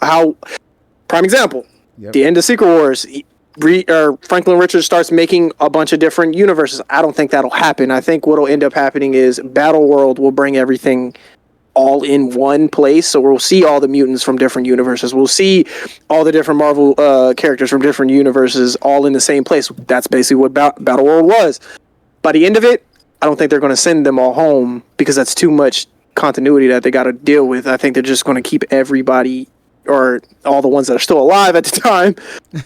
prime example, the end of Secret Wars, Franklin Richards starts making a bunch of different universes. I don't think that'll happen. I think what'll end up happening is Battle World will bring everything all in one place, so we'll see all the mutants from different universes. We'll see all the different Marvel characters from different universes all in the same place. That's basically what Battle World was. By the end of it, I don't think they're going to send them all home, because that's too much continuity that they got to deal with. I think they're just going to keep everybody, or all the ones that are still alive at the time,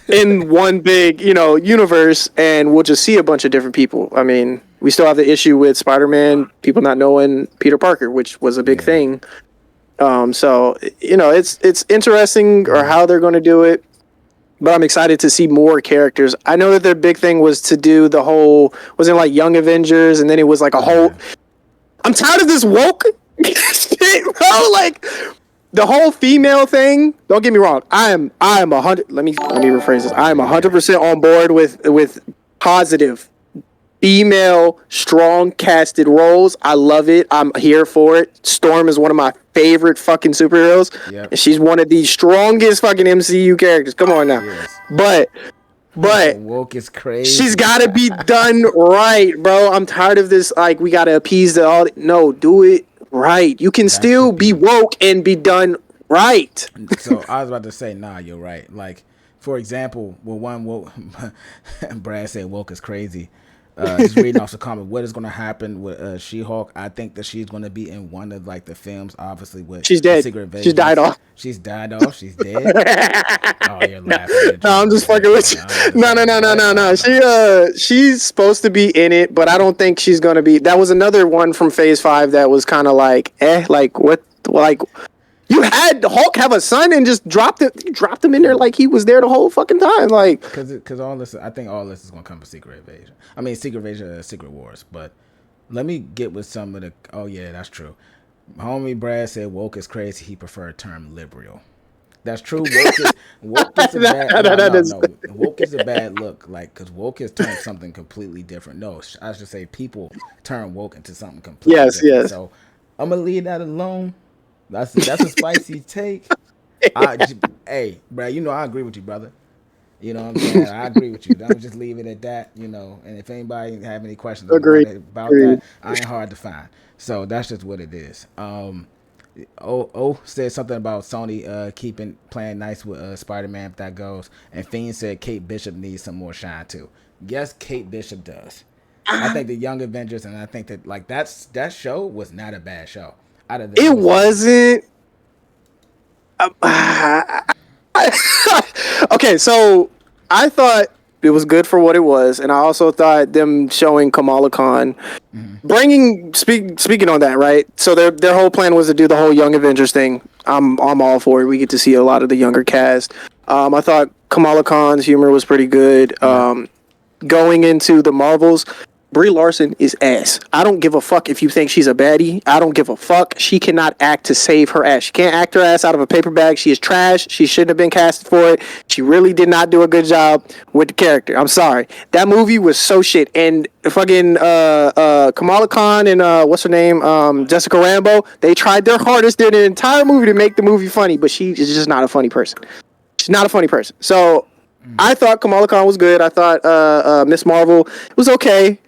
in one big, universe, and we'll just see a bunch of different people. I mean, we still have the issue with Spider-Man, people not knowing Peter Parker, which was a big thing. So, it's interesting or how they're going to do it, but I'm excited to see more characters. I know that their big thing was to do the whole, wasn't like Young Avengers, and then it was like a whole, I'm tired of this woke shit, bro. Like, the whole female thing, don't get me wrong. I am 100. Let me rephrase this. I am 100% on board with positive female strong casted roles. I love it. I'm here for it. Storm is one of my favorite fucking superheroes. Yep. And she's one of the strongest fucking MCU characters. Come on now. Yes. But woke is crazy. She's got to be done right, bro. I'm tired of this. Like, we got to appease the all. No, do it right. You can still be woke and be done right. So I was about to say, nah, you're right. Like, for example, one woke, Brad said woke is crazy. Just reading off the comment, what is going to happen with She-Hulk? I think that she's going to be in one of like the films, obviously. With she's dead. Secret Invasion. She's died off. She's died off. She's dead. Oh, you're laughing. No, I'm just fucking with you. No. She's supposed to be in it, but I don't think she's going to be. That was another one from Phase 5 that was kind of like, like what, like. You had Hulk have a son and just dropped him in there like he was there the whole fucking time, like. Because all this, I think all this is gonna come from Secret Invasion. I mean, Secret Invasion, Secret Wars. But let me get with some of the. Oh yeah, that's true. Homie Brad said woke is crazy. He preferred term liberal. That's true. Woke is a bad. No. Woke is a bad look. Like, because woke is turned something completely different. No, I should say people turn woke into something completely different. Yes. So I'm gonna leave that alone. That's a spicy take. Hey, bro, you know I agree with you, brother. You know what I'm saying? I agree with you. I'm just leave it at that, you know. And if anybody have any questions Agreed. about Agreed. that, I ain't hard to find. So that's just what it is. Said something about Sony keeping playing nice with Spider-Man if that goes. And Fiend said Kate Bishop needs some more shine too. Yes, Kate Bishop does. I think the Young Avengers, and I think that like that show was not a bad show. Out of the It most recent. wasn't. Okay, so I thought it was good for what it was, and I also thought them showing Kamala Khan, speaking on that, right? So their whole plan was to do the whole Young Avengers thing. I'm all for it. We get to see a lot of the younger cast. I thought Kamala Khan's humor was pretty good. Yeah. Going into the Marvels, Brie Larson is ass. I don't give a fuck if you think she's a baddie. I don't give a fuck. She cannot act to save her ass. She can't act her ass out of a paper bag. She is trash. She shouldn't have been casted for it. She really did not do a good job with the character. I'm sorry. That movie was so shit. And fucking Kamala Khan and what's her name? Jessica Rambo. They tried their hardest during the entire movie to make the movie funny, but she is just not a funny person. She's not a funny person. So I thought Kamala Khan was good. I thought Miss Marvel was okay.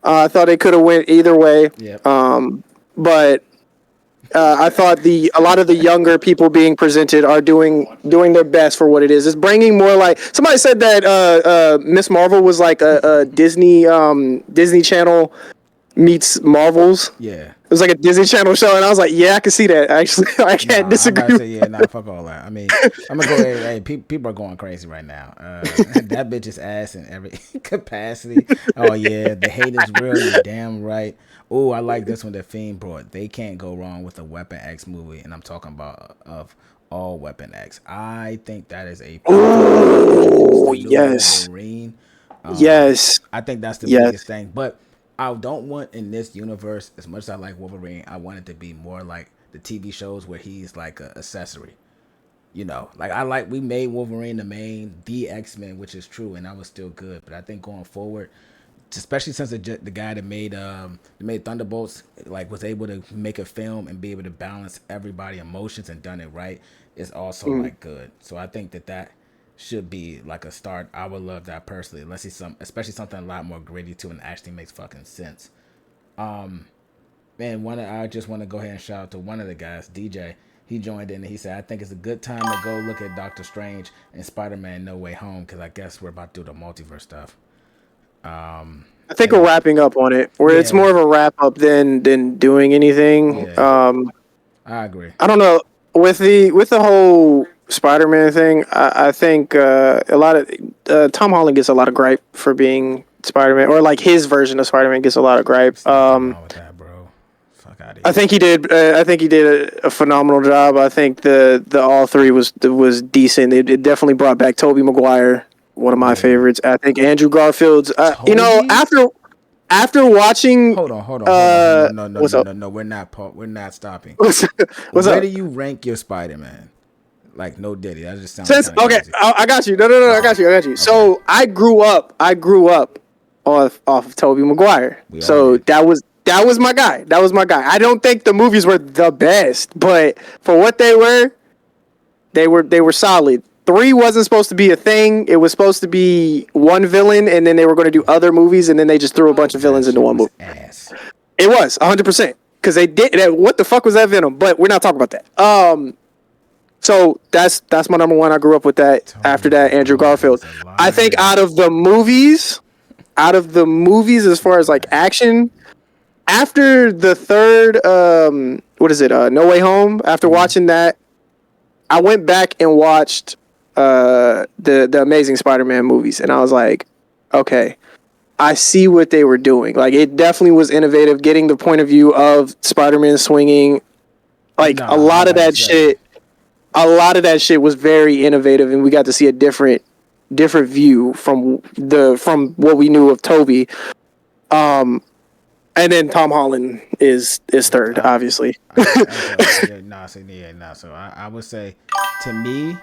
I thought it could have went either way. Yep. But I thought a lot of the younger people being presented are doing their best for what it is. It's bringing more like somebody said that Miss Marvel was like a Disney Channel meets Marvels. Yeah. It was like a Disney Channel show, and I was like, yeah, I can see that. Actually, I can't disagree. I'm about to say, fuck all that. I mean, I'm gonna go ahead. Hey, people are going crazy right now. That bitch is ass in every capacity. Oh yeah, the hate is real. You're damn right. Oh, I like this one that Fiend brought. They can't go wrong with a Weapon X movie, and I'm talking about of all Weapon X. I think that is a yes, Wolverine. yes. I think that's the biggest thing, but I don't want in this universe, as much as I like Wolverine, I want it to be more like the TV shows where he's like an accessory. You know, like we made Wolverine the X-Men, which is true, and that was still good. But I think going forward, especially since the guy that made Thunderbolts like was able to make a film and be able to balance everybody's emotions and done it right, is also like good. So I think that should be like a start. I would love that personally. Let's see especially something a lot more gritty too and actually makes fucking sense. Man, I just want to go ahead and shout out to one of the guys, DJ. He joined in and he said, I think it's a good time to go look at Doctor Strange and Spider-Man No Way Home because I guess we're about to do the multiverse stuff. I think we're wrapping up on it, where it's more of a wrap up than doing anything. Yeah. I agree. I don't know with the whole Spider-Man thing. I think a lot of Tom Holland gets a lot of gripe for being Spider-Man, or like his version of Spider-Man gets a lot of gripe. What's wrong with that, bro? Fuck out of here. I think he did. I think he did a phenomenal job. I think the all three was decent. It definitely brought back Tobey Maguire, one of my favorites. I think Andrew Garfield's. You know, after watching. Hold on. No. We're not stopping. What's Where up? do you rank your Spider-Man? Like no Diddy. That just sounds Okay. crazy. I got you. No. I got you. Okay. So I grew up off of Tobey Maguire. So that was my guy. I don't think the movies were the best, but for what they were solid. 3 wasn't supposed to be a thing. It was supposed to be one villain, and then they were going to do other movies, and then they just threw a bunch of villains into one movie. Ass. It was 100% because they did that. What the fuck was that Venom? But we're not talking about that. So that's my number one. I grew up with that. After that, Andrew Garfield. I think out of the movies, as far as like action, after the third, No Way Home. After watching that, I went back and watched the Amazing Spider-Man movies, and I was like, okay, I see what they were doing. Like, it definitely was innovative, getting the point of view of Spider-Man swinging. Like, a lot of that shit was very innovative, and we got to see a different view from what we knew of Toby. And then Tom Holland is third, obviously. So I would say, to me,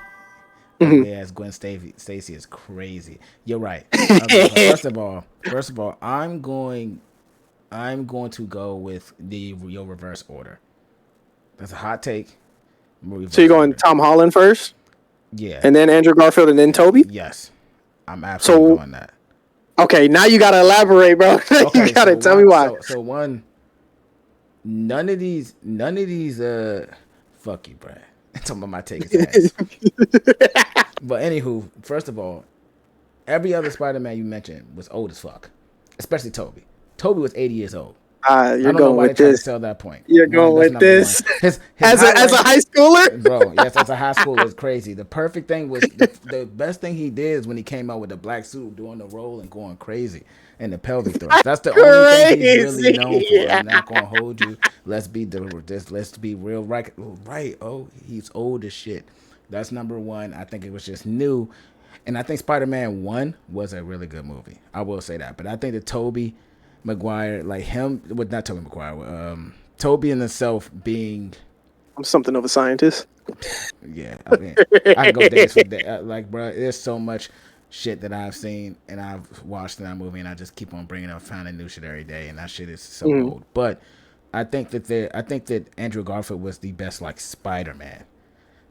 as Gwen Stacy is crazy. You're right. Okay, first of all, I'm going I'm going to go with your reverse order. That's a hot take. So you're going Tom Holland first, Yeah. and then Andrew Garfield, and then Toby. Yes, I'm absolutely going that. Okay, now you gotta elaborate, bro. You gotta tell me why. So one, none of these, fuck you, Brad. I'm talking about my take is ass. But anywho, first of all, every other Spider-Man you mentioned was old as fuck, especially Toby. Toby was 80 years old. You're going with this. To sell that point. You're going with this. His as a high schooler, bro. Yes, as a high schooler, is crazy. The perfect thing was the best thing he did is when he came out with the black suit, doing the roll and going crazy, and the pelvic thrust. That's the only thing he's really known for. Yeah. I'm not gonna hold you. Let's be real. Right. Oh, he's old as shit. That's number one. I think it was just new, and I think Spider-Man 1 was a really good movie. I will say that, but I think the Tobey Maguire, like him, with not Tobey Maguire, Toby in himself being, I'm something of a scientist. Yeah, I mean, I can go days for that. Like, bro, there's so much shit that I've seen and I've watched in that movie, and I just keep on bringing up, finding new shit every day, and that shit is so old. But I think that Andrew Garfield was the best, like, Spider-Man.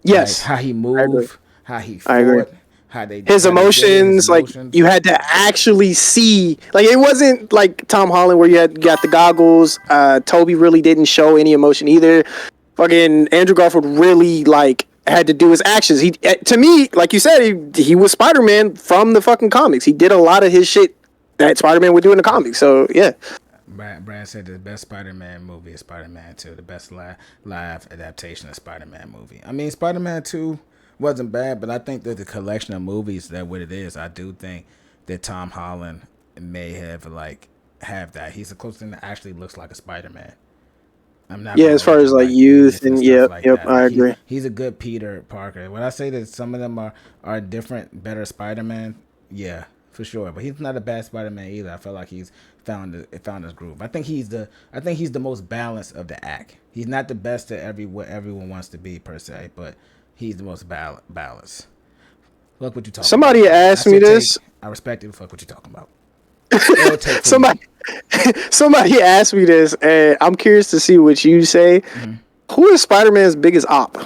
Yes, like, how he moved, how he fought. His emotions, like you had to actually see, like it wasn't like Tom Holland where you got the goggles. Toby really didn't show any emotion either. Fucking Andrew Garfield really like had to do his actions. He, to me, like you said, he was Spider-Man from the fucking comics. He did a lot of his shit that Spider-Man would do in the comics. So yeah. Brad said the best Spider-Man movie is Spider-Man 2. The best live adaptation of Spider-Man movie. I mean, Spider-Man 2 wasn't bad, but I think that the collection of movies that what it is, I do think that Tom Holland may have that. He's the closest thing that actually looks like a Spider-Man. I'm not. Yeah, as far as like youth and yep, I agree. He's a good Peter Parker. When I say that some of them are different, better Spider-Man, yeah, for sure. But he's not a bad Spider-Man either. I feel like he's found his groove. I think he's the most balanced of the act. He's not the best at what everyone wants to be per se, but he's the most balanced. Look what you talking Somebody about. asked me this. I respect it. Fuck what you talking about. Somebody asked me this, and I'm curious to see what you say. Mm-hmm. Who is Spider-Man's biggest op?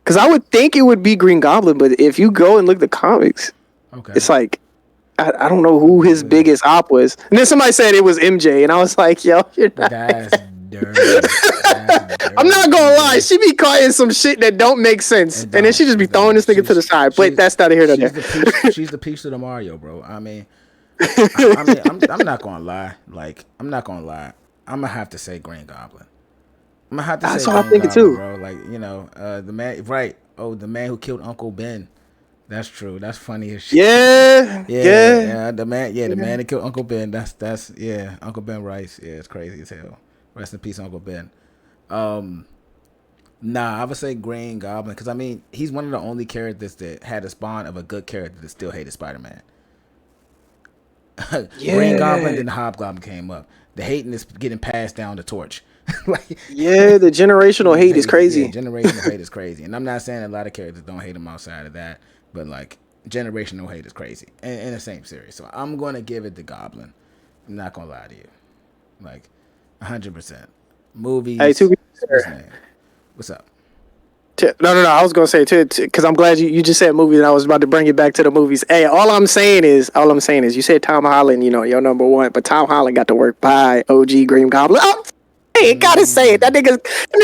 Because I would think it would be Green Goblin, but if you go and look at the comics, it's like I don't know who his biggest op was. And then somebody said it was MJ, and I was like, yo, you're not. That's dirty. I'm not gonna lie, she be calling some shit that don't make sense, and then she just be throwing this nigga to the side. But that's not here nor there. She's the piece of the Mario, bro. I mean, I'm not gonna lie. Like, I'm not gonna lie. I'm gonna have to say Green Goblin. I'm gonna have to say Green Goblin, too, bro. Like, you know, the man, right? Oh, the man who killed Uncle Ben. That's true. That's funny as shit. Yeah. The man that killed Uncle Ben. That's Uncle Ben Rice. Yeah, it's crazy as hell. Rest in peace, Uncle Ben. Nah, I would say Green Goblin because I mean he's one of the only characters that had a spawn of a good character that still hated Spider-Man. Green Goblin and Hobgoblin came up. The hating is getting passed down the torch. The generational hate is crazy. Yeah, generational hate is crazy, and I'm not saying a lot of characters don't hate him outside of that, but like generational hate is crazy in the same series. So I'm gonna give it to Goblin. I'm not gonna lie to you, like 100%. Movies. Hey, what's up? No. I was gonna say too, because I'm glad you just said movies, and I was about to bring it back to the movies. Hey, all I'm saying is, you said Tom Holland, you know, your number one, but Tom Holland got to work by OG Green Goblin. I ain't gotta say it. That nigga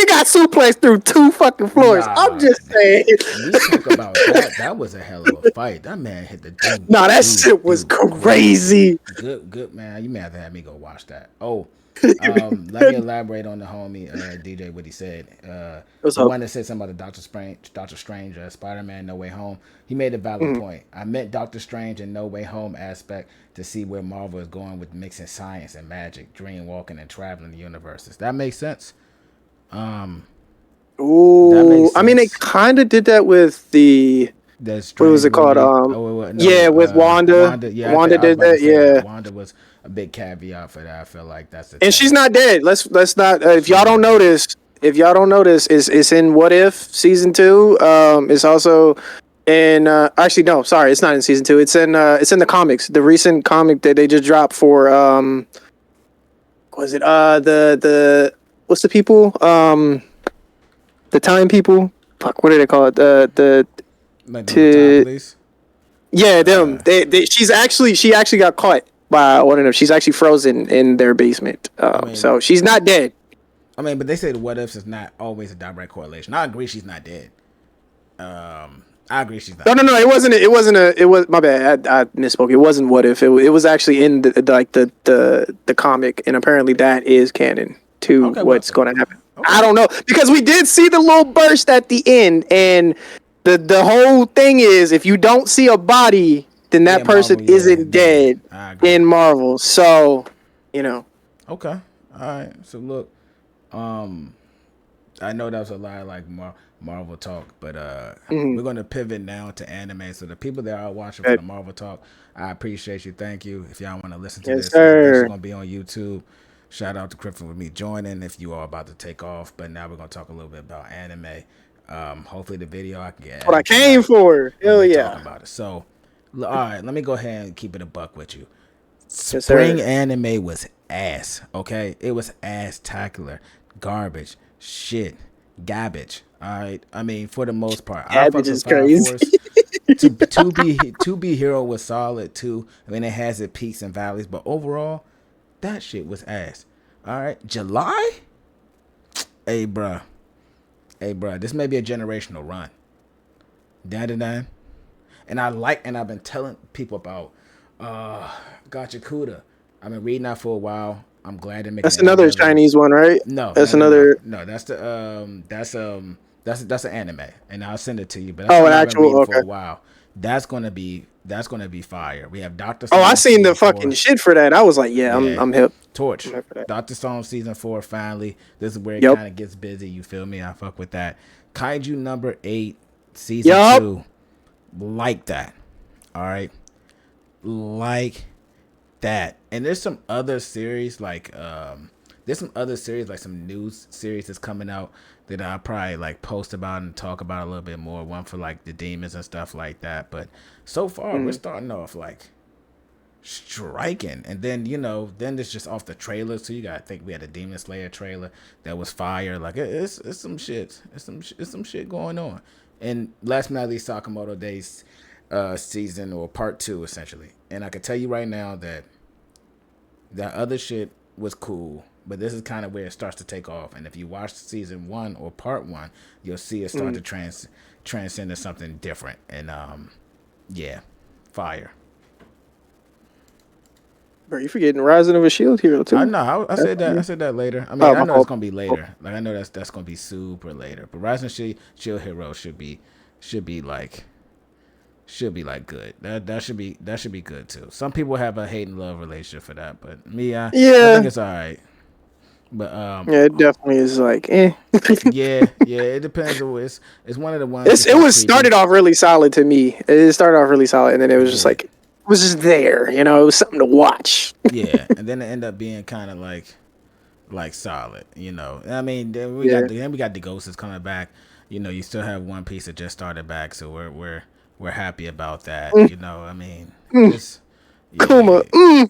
got suplexed through 2 fucking floors. I'm just saying. We talk about that. That was a hell of a fight. That man hit the dude. That shit was crazy. Good man. You may have to have me go watch that. Oh. Let me elaborate on the homie DJ what he said. The one that said something about the Doctor Strange, Spider-Man No Way Home. He made a valid point. I meant Doctor Strange and No Way Home aspect to see where Marvel is going with mixing science and magic, dream walking and traveling the universes. That makes sense. I mean, they kind of did that with the. What was it called? With Wanda. Wanda did that. Yeah, Wanda was a big caveat for that. I feel like that's and she's not dead. Let's not. If y'all don't notice, it's in What If season 2. It's also And actually, no, sorry, it's not in season 2. It's in the comics. The recent comic that they just dropped for was it the what's the people the time people? Fuck, what do they call it? The Like the time to police. Yeah, them. She actually got caught by one of them. She's actually frozen in their basement. I mean, So she's not dead. but they say the what ifs is not always a direct correlation. I agree, she's not dead. I agree, she's not. No, no, dead. no. It wasn't. It was my bad. I misspoke. It wasn't what if. It was actually in the comic, and apparently that is canon to Okay, what's well, going to happen. okay. I don't know because we did see the little burst at the end, and the whole thing is if you don't see a body, then that Yeah, person Marvel, yeah, isn't dead I agree. in Marvel. So, Okay, all right. So look, I know that was a lot of like Marvel talk, but we're gonna pivot now to anime. So the people that are watching for the Marvel talk, I appreciate you. Thank you. If y'all want to listen to Yes, this, sir. this is gonna be on YouTube. Shout out to Griffin with me joining. If you are about to take off, but now we're gonna talk a little bit about anime. Hopefully the video I can get. That's what I came for. Hell yeah. Talking about it. So, all right, let me go ahead and keep it a buck with you. Yes, Spring sir. anime was ass. Okay, it was ass-tacular, garbage, shit, garbage. All right, I mean for the most part, Garbage is crazy. To be hero was solid too. I mean it has its peaks and valleys, but overall, that shit was ass. All right, July. Hey, bruh. This may be a generational run. Dan. And I've been telling people about Gotcha Kuda. I've been reading that for a while. I'm glad they're making That's another anime. Chinese one, right? No, That's no, no, no. another. No, that's an anime, and I'll send it to you. But Oh, an I've been actual. reading for Okay. a while. That's gonna be fire. We have Doctor Oh, I Stone seen the season fucking 4. shit for that. I was like, yeah, Yeah, I'm hip. Torch. I'm hip for that. Doctor Stone season 4 finally. This is where it Yep. kind of gets busy. You feel me? I fuck with that. Kaiju number 8 season Yup. 2. Like that. All right. Like that. And there's some other series like some news series that's coming out that I'll probably like post about and talk about a little bit more. One for like the demons and stuff like that. But so far we're starting off like striking, and then then it's just off the trailer. So you gotta think we had a Demon Slayer trailer that was fire. Like it's some shit. It's some shit going on. And last but not least, Sakamoto Days season or part 2 essentially. And I can tell you right now that other shit was cool, but this is kind of where it starts to take off. And if you watch season 1 or part 1, you'll see it start to transcend to something different. And yeah, fire. Bro, you forgetting Rising of a Shield Hero too? I know. I said that. I said that later. I mean, I know it's gonna be later. Like I know that's gonna be super later. But Rising Shield Hero should be like good. That should be good too. Some people have a hate and love relationship for that, but me, I think it's all right. But yeah, it definitely is like, eh. yeah, it depends. It's one of the ones. It was started off really solid to me. It started off really solid, and then it was just like, it was just there. It was something to watch. Yeah, and then it ended up being kind of like solid. I mean, then we got the Ghosts coming back. You still have One Piece that just started back, so we're happy about that. I mean, it's Kuma.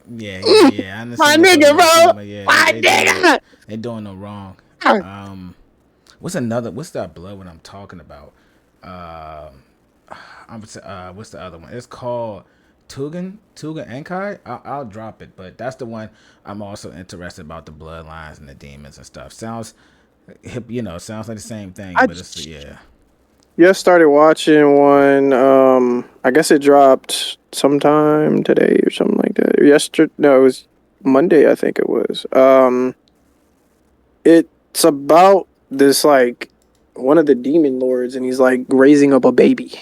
Yeah. My nigga, bro. Yeah, My nigga. They doing no wrong. What's that blood one I'm talking about? What's the other one? It's called Tugan Ankai. I'll drop it, but that's the one I'm also interested about, the bloodlines and the demons and stuff. Sounds hip, sounds like the same thing, but it's Just started watching one. I guess it dropped sometime today or something like that. Yesterday, no, it was Monday. I think it was. It's about this like one of the demon lords, and he's like raising up a baby.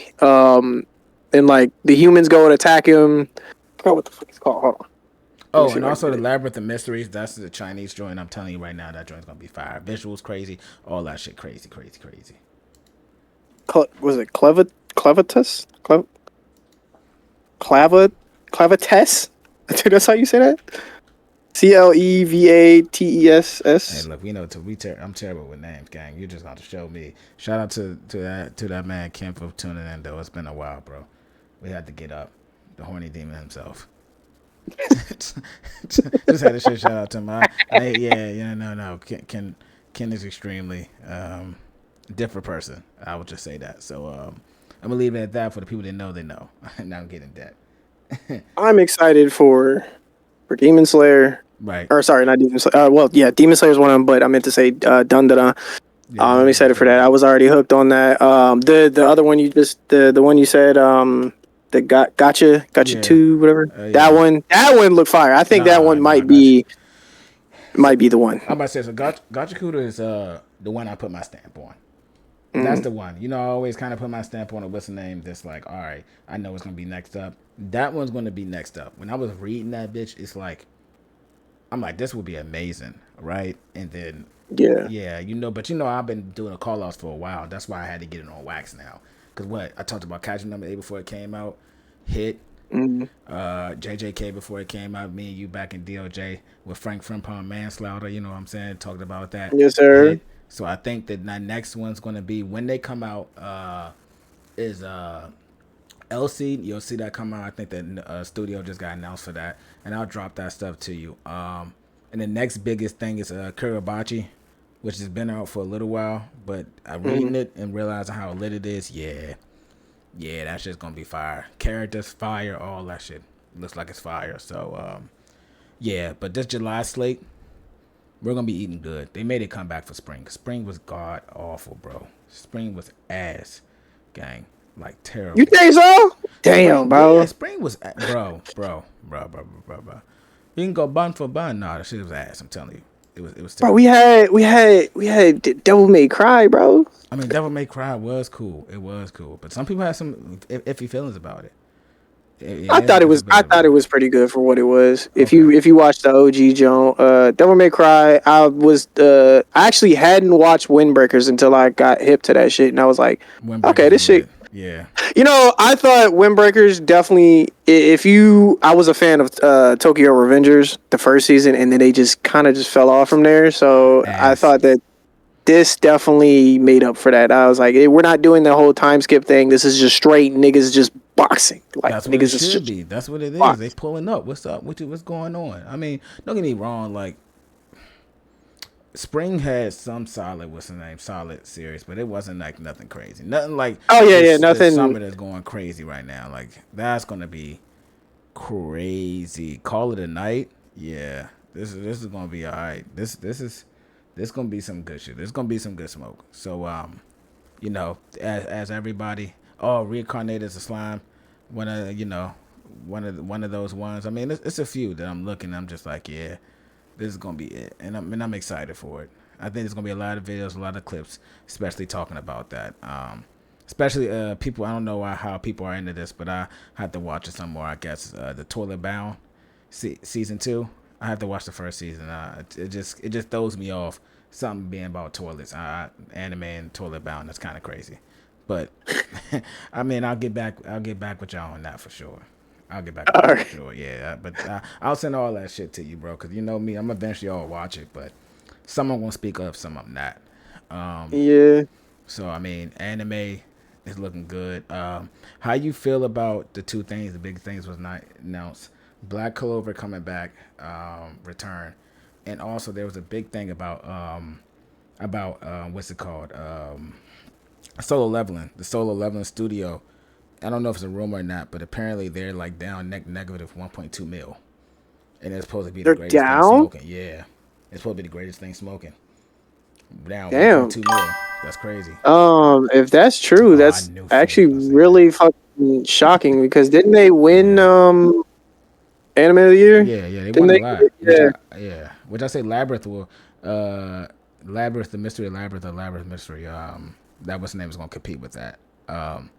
And like the humans go and attack him. I forgot what the fuck it's called. Hold on. Oh, and also the Labyrinth of Mysteries. That's the Chinese joint. I'm telling you right now, that joint's gonna be fire. Visuals crazy, all that shit crazy. Was it Clavitus? Clavitus? I think that's how you say that. Hey, CLEVATESS. look, we know I'm terrible with names, gang. You're just gonna show me. Shout out to that man Kim for tuning in though. It's been a while, bro. We had to get up. The horny demon himself. Just had to say shout out to him. Yeah, no. Ken is extremely different person. I would just say that. So I'm gonna leave it at that. For the people that know, they know. Now I'm getting that. I'm excited for Demon Slayer. Right. Or sorry, not Demon Slayer. Well, yeah, Demon Slayer is one of them, but I meant to say Dun Dun. Yeah, don't I'm do that excited for for that. I me. was already hooked on that. The other one you just the one you said the gotcha Yeah. two whatever Yeah. that one looked fire. I think that Nah, one nah, gotcha. might be the one. I'm about to say so. Gachakuda is the one I put my stamp on. That's Mm, the one. I always kind of put my stamp on it. What's the name? That's like, all right, I know it's gonna be next up. That one's gonna be next up. When I was reading that bitch, it's like, I'm like, this would be amazing, right? And then, yeah. yeah, but I've been doing a call outs for a while. That's why I had to get it on wax now. Cause what I talked about Kaiju number 8 before it came out, hit. Mm, JJK before it came out, me and you back in DOJ with Frank Frimpong manslaughter, you know what I'm saying? Talked about that yes, sir. hit. So I think that my next one's gonna be when they come out, is LC. You'll see that come out. I think that studio just got announced for that. And I'll drop that stuff to you. And the next biggest thing is Kurabachi, which has been out for a little while, but I'm reading Mm. it and realizing how lit it is. Yeah, that shit's gonna be fire. Characters, fire, all that shit. Looks like it's fire. So, yeah, but this July slate, we're gonna be eating good. They made it come back for spring. Spring was god awful, bro. Spring was ass, gang. Like You terrible. think so? Damn, Yeah, bro. spring was bro. You can go bun for bun. Nah, that shit was ass. I'm telling you, it was Bro, terrible. we had Devil May Cry, bro. I mean, Devil May Cry was cool. It was cool, but some people have some iffy feelings about it. I thought it was pretty good for what it was. Okay. If you watch the OG Joan, Devil May Cry, I actually hadn't watched Windbreakers until I got hip to that shit, and I was like, okay, Windbreakers this is shit. lit. Yeah. I thought Windbreakers definitely. I was a fan of Tokyo Revengers the first season, and then they just kind of just fell off from there. So I Ass. thought that this definitely made up for that. I was like, we're not doing the whole time skip thing. This is just straight niggas just boxing. Like That's what it niggas is should just be. That's what it is. They boxing. pulling up. What's up? What's going on? I mean, don't get me wrong. Like Spring had some solid, what's the name, solid series, but it wasn't like nothing crazy. Nothing like Oh yeah, yeah, this nothing. summer that's going crazy right now. Like that's gonna be crazy. Call it a night. Yeah, this is gonna be all right. This gonna be some good shit. There's gonna be some good smoke. So as everybody, oh, reincarnated as a slime, one of one of those ones. I mean, it's a few that I'm looking. I'm just like, yeah, this is gonna be it, and I'm excited for it. I think there's gonna be a lot of videos, a lot of clips, especially talking about that. Especially people. I don't know how people are into this, but I have to watch it some more. I guess the Toilet Bound season 2. I have to watch the first season. It just throws me off. Something being about toilets, anime and Toilet Bound. That's kind of crazy, but I mean, I'll get back. I'll get back with y'all on that for sure. I'll get back with All that for right. sure. Yeah, but I'll send all that shit to you, bro. Cause you know me, I'm eventually all watch it, but some I'm gonna speak of, some I'm not. Um, Yeah. so I mean, anime is looking good. How you feel about the two things? The big things was not announced. Black Clover coming back, return, and also there was a big thing about what's it called? Solo Leveling, the Solo Leveling studio. I don't know if it's a rumor or not, but apparently they're like down negative 1.2 mil, and it's supposed to be the They're greatest thing down. smoking. Yeah, it's supposed to be the greatest thing smoking. Down Damn. 1.2 mil. That's crazy. If that's true, Oh, I that's knew Philly actually was gonna say that. really fucking shocking because didn't they win Yeah. anime of the year? Yeah, they Didn't won a they? lot. Which Yeah. which I say Labyrinth will, Labyrinth the mystery, Labyrinth the Labyrinth mystery. That what's the name is gonna compete with that. Um,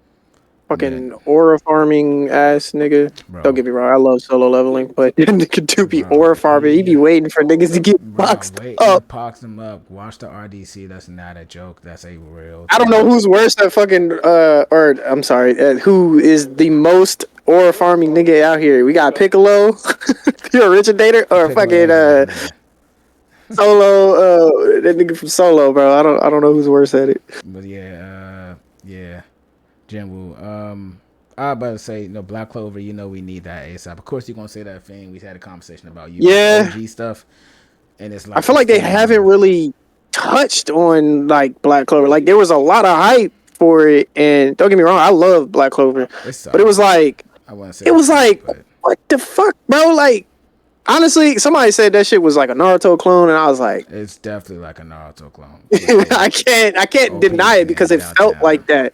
Yeah, Fucking aura farming ass nigga. Don't bro, get me wrong, I love solo leveling, but nigga do be bro, aura farming. He be waiting for niggas to get bro, boxed waiting to up. box them up. Watch the RDC. That's not a joke. That's a real I don't thing. know who's worse at fucking or I'm sorry, who is the most aura farming nigga out here? We got Piccolo, the originator, or Piccolo fucking is the originator. Solo, that nigga from Solo, bro. I don't know who's worse at it. But yeah, Jinwoo. I was about to say, Black Clover. We need that ASAP. Of course, you're gonna say that thing. We had a conversation about Yeah, OG stuff, and it's I like feel it's like they still haven't on. really touched on like Black Clover. Like there was a lot of hype for it, and don't get me wrong, I love Black Clover, It's but it was solid. like I wouldn't say it it's was great, like but what the fuck, bro? Like honestly, somebody said that shit was like a Naruto clone, and I was like, it's definitely like a Naruto clone for sure. I can't OP deny it hands because it down felt like 10. that.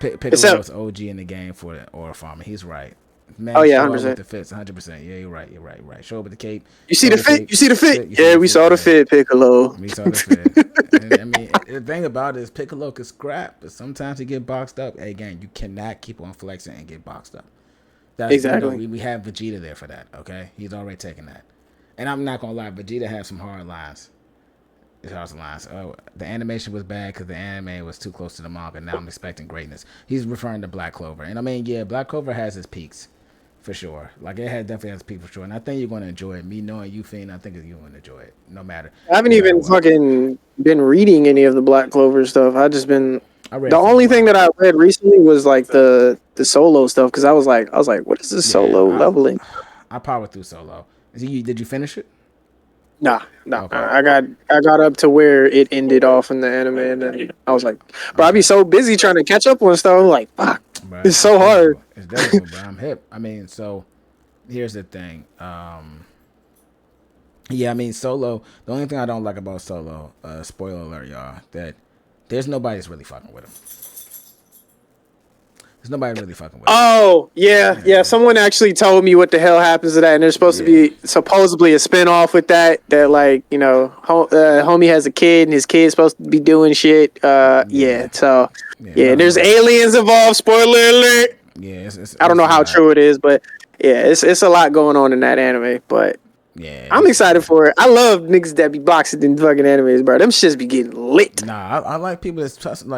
Piccolo Except, is OG in the game for the aura farming. He's right. oh Man, yeah, show up with 100%. the fits, 100%. Yeah, you're right. You're right. You're right. Show up with the cape. You see Show the the fit? cape. You see the fit? You see Yeah, the we fit. saw the Yeah. fit, Piccolo. We saw the fit. And I mean, the thing about it is Piccolo can scrap, but sometimes he get boxed up. Hey, again, you cannot keep on flexing and get boxed up. That's Exactly. we have Vegeta there for that. Okay, he's already taken that. And I'm not gonna lie, Vegeta has some hard lines. It's hard lines. Oh, the animation was bad because the anime was too close to the manga. Now I'm expecting greatness. He's referring to Black Clover, and I mean, yeah, Black Clover has its peaks for sure. Like it definitely has peaks for sure, and I think you're gonna enjoy it. Me knowing you, Fiend, I think you're gonna enjoy it, I haven't no matter even what. fucking been reading any of the Black Clover stuff. I just been I read the for a only thing while. that I read recently was like the solo stuff because I was like, what is this Yeah, solo leveling? I powered through Solo. Did you finish it? Nah, nah. Okay, I got up to where it ended off in the anime, and then I was like, bro, I'd be okay. so busy trying to catch up on stuff. I'm like, fuck, But it's it's so hard. difficult. It's difficult, but I'm hip. I mean, so here's the thing. Yeah, I mean, Solo. The only thing I don't like about Solo, spoiler alert, y'all, that there's nobody that's really fucking with him. There's nobody really fucking with him. Oh yeah. Someone actually told me what the hell happens to that, and there's supposed to Yeah, be supposedly a spinoff with that. That like homie has a kid, and his kid's supposed to be doing shit. Yeah. yeah, So yeah. yeah, No, there's no. aliens involved. Spoiler alert. Yeah, it's I don't it's know a how lot. true it is, but yeah, it's a lot going on in that anime. But Yeah, I'm excited for it. I love niggas that be boxing in fucking animes, bro. Them shits be getting lit. Nah, I like people that's tussling.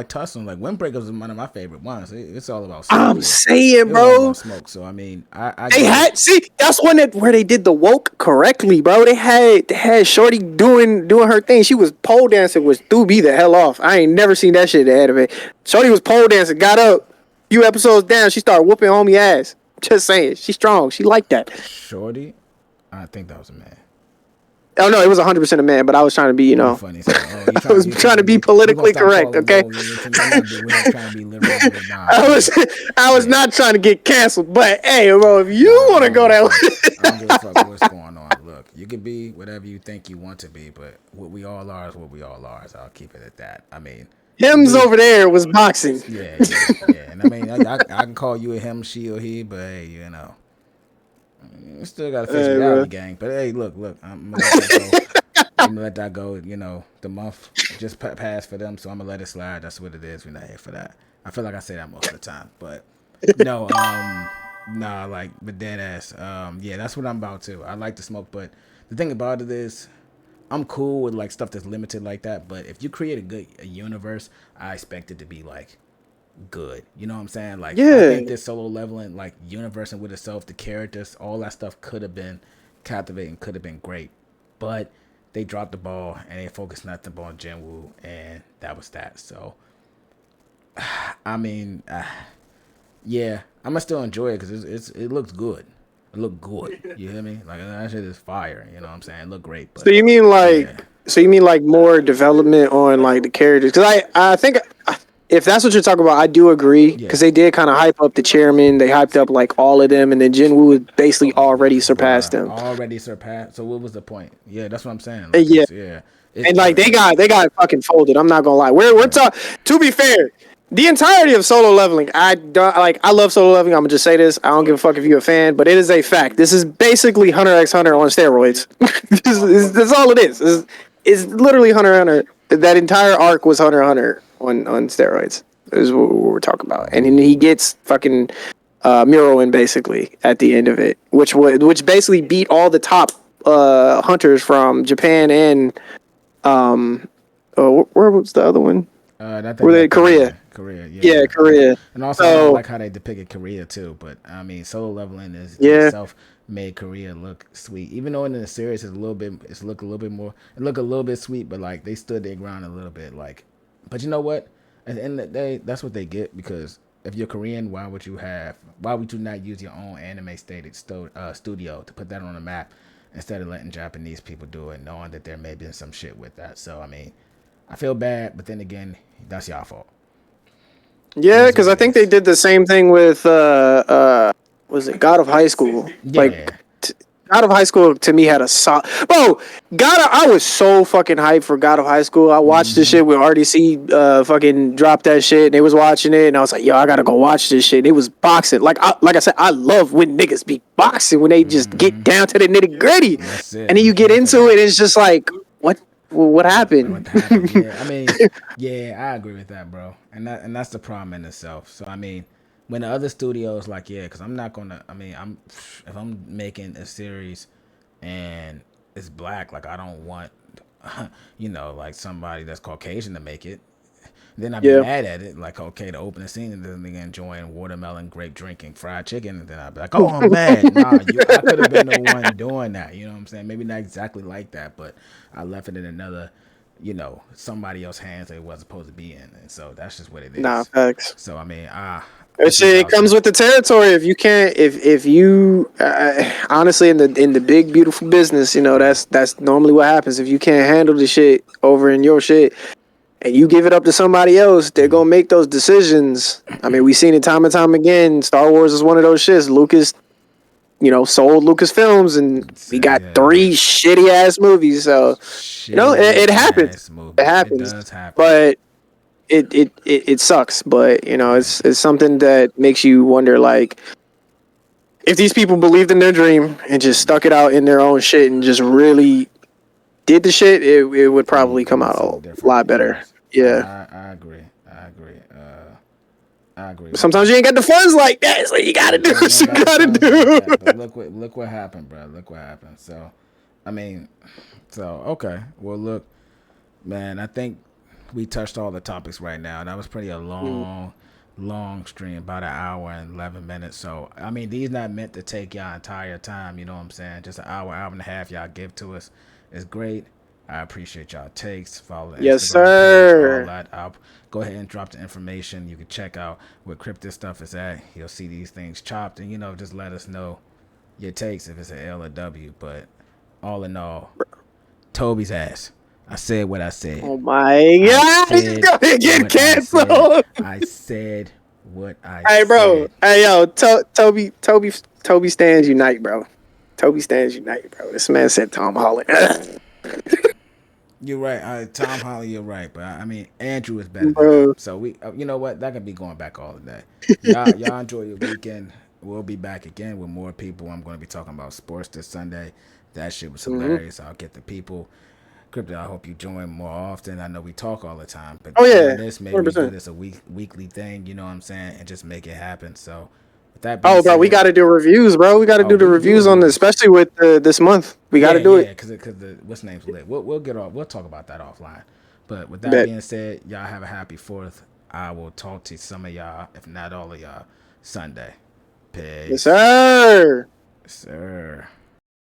Like Windbreaker is one of my favorite ones. It's all about smoke. I'm saying, It was all bro. about smoke. So I mean, I They get it. had that's where they did the woke correctly, bro. They had Shorty doing her thing. She was pole dancing, which threw me the hell off. I ain't never seen that shit in the anime. Shorty was pole dancing, got up, few episodes down, she started whooping homie ass. Just saying, she's strong. She like that. Shorty, I think that was a man. Oh no, it was 100% a man, but I was trying to be, You funny. So, I was trying to be we gonna politically stop correct. calling Okay, woke. We're not trying to be liberal. Nah, I yeah, was I was yeah. not trying to get canceled, but hey, bro, if you Nah, want to go that way. I don't give a fuck what's going on. Look, you can be whatever you think you want to be, but what we all are is what we all are. So I'll keep it at that. I mean, Hims over there was boxing. yeah. And I mean, I can call you a him, she, or he, but hey, you still gotta face Bro. reality, gang. But hey, look, I'm gonna let that go. I'm gonna let that go. The month just passed for them, so I'm gonna let it slide. That's what it is. We're not here for that. I feel like I say that most of the time, but no, nah, like, but dead ass. Yeah, that's what I'm about too. I like to smoke, but the thing about it is, I'm cool with like stuff that's limited like that. But if you create a universe, I expect it to be like good. You know what I'm saying? Like, I Yeah. think this solo leveling, like universe and with itself, the characters, all that stuff could have been captivating, could have been great, but they dropped the ball and they focused nothing on Jinwoo, and that was that. So, I mean, yeah, I'm gonna still enjoy it because it looks good. It looked good. You hear me? Like that shit is fire. You know what I'm saying? It looked great, So but you mean yeah, like more development on like the characters? Because I think if that's what you're talking about, I do agree yeah, because they did kind of hype up the chairman. They hyped up like all of them, and then Jinwoo had basically already surpassed bruh, them. already surpassed. So what was the point? Yeah, that's what I'm saying. Like Yeah, it's and like perfect. they got fucking folded. I'm not gonna lie. We're Yeah. talking. To be fair, the entirety of solo leveling, I don't like. I love solo leveling. I'm gonna just say this. I don't give a fuck if you're a fan, but it is a fact. This is basically Hunter x Hunter on steroids. That's all it is. It's literally Hunter x Hunter. That entire arc was Hunter x Hunter on steroids. is what we're talking about. And then he gets fucking Muro in basically at the end of it, which basically beat all the top hunters from Japan and where was the other one? I think Were they Korea? Korea, Yeah, yeah. Korea. And also, I So like how they depicted Korea too. But I mean, solo leveling is in yeah, itself made Korea look sweet. Even though in the series it's look a little bit more, it look a little bit sweet. But like they stood their ground a little bit. Like, but you know what? At the end of the day, that's what they get because if you're Korean, why would you not use your own anime stated studio to put that on the map instead of letting Japanese people do it, knowing that there may be some shit with that. So I mean, I feel bad, but then again, that's y'all fault. It yeah, is because what I it think they is. did the same thing with was it God of High School? Like Yeah. God of High School to me had a bro. I was so fucking hyped for God of High School. I watched this shit with RDC. Fucking dropped that shit. And they was watching it, and I was like, yo, I gotta go watch this shit. It was boxing. Like I said, I love when niggas be boxing when they just get down to the nitty gritty, That's it. and then I'm you get here for into that. it. And it's just like what What happened? happened? Yeah, I mean, yeah, I agree with that, bro. And that's the problem in itself. So I mean, when the other studios like, yeah, because I'm not gonna. I mean, if I'm making a series and it's black, like I don't want, like somebody that's Caucasian to make it. Then I'd be Yeah. mad at it. Like, okay, the opening scene and then nigga enjoying watermelon, grape drinking, fried chicken, and then I'd be like, oh, I'm mad. Nah, I could have been the one doing that. You know what I'm saying? Maybe not exactly like that, but I left it in another, somebody else's hands that it wasn't supposed to be in. And so that's just what it Nah, is. facts. So I mean, I That see what shit y'all comes saying. with the territory. If you can't, if you honestly in the big beautiful business, that's normally what happens. If you can't handle the shit over in your shit, and you give it up to somebody else, they're gonna make those decisions. I mean, we've seen it time and time again. Star Wars is one of those shits. Lucas, sold Lucasfilms, and we So, got yeah, three shitty ass movies. So, it shitty happens. ass It movies. It happens. does happen. But it sucks. But Yeah. it's something that makes you wonder, like, if these people believed in their dream and just stuck it out in their own shit and just really did the shit, it would probably It come was out something a different. lot better. Yes, Yeah. I agree. I agree. I agree with Sometimes that. you ain't got the funds like that, so you gotta do You what ain't you got the gotta funds like do. that, but look what happened, bro. Look what happened. So, I mean, okay. Well, look, man. I think we touched all the topics right now. That was pretty a Mm. long stream, about an hour and 11 minutes. So, I mean, these not meant to take y'all entire time. You know what I'm saying? Just an hour and a half y'all give to us is great. I appreciate y'all takes. Follow the Yes, Instagram page, all sir. that. I'll go ahead and drop the information. You can check out where crypto stuff is at. You'll see these things chopped, and just let us know your takes if it's an L or W. But all in all, Toby's ass. I said what I said. Oh my I god, he's said gonna get what I said. canceled. I said what I Hey, bro. said. Hey, yo, Toby stands unite, bro. Toby stands unite, bro. This man said Tom Holland. You're right. Tom Holly, you're right. But I mean, Andrew is better than him. Bro. So you know what? That could be going back all day. Y'all enjoy your weekend. We'll be back again with more people. I'm going to be talking about sports this Sunday. That shit was Hmm. hilarious. I'll get the people. Crypto, I hope you join more often. I know we talk all the time, but Oh doing yeah, this, maybe we do 100%. this a weekly thing. You know what I'm saying, and just make it happen. So, with that being Oh, bro, we said, got to do reviews, bro. We got to oh, do the we can do reviews on this, reviews. especially with this month. We got to do it. Because the what's name's lit. We'll get off. We'll talk about that offline. But with that Bet. being said, y'all have a happy 4th. I will talk to some of y'all, if not all of y'all, Sunday. Yes, Peace, sir. sir.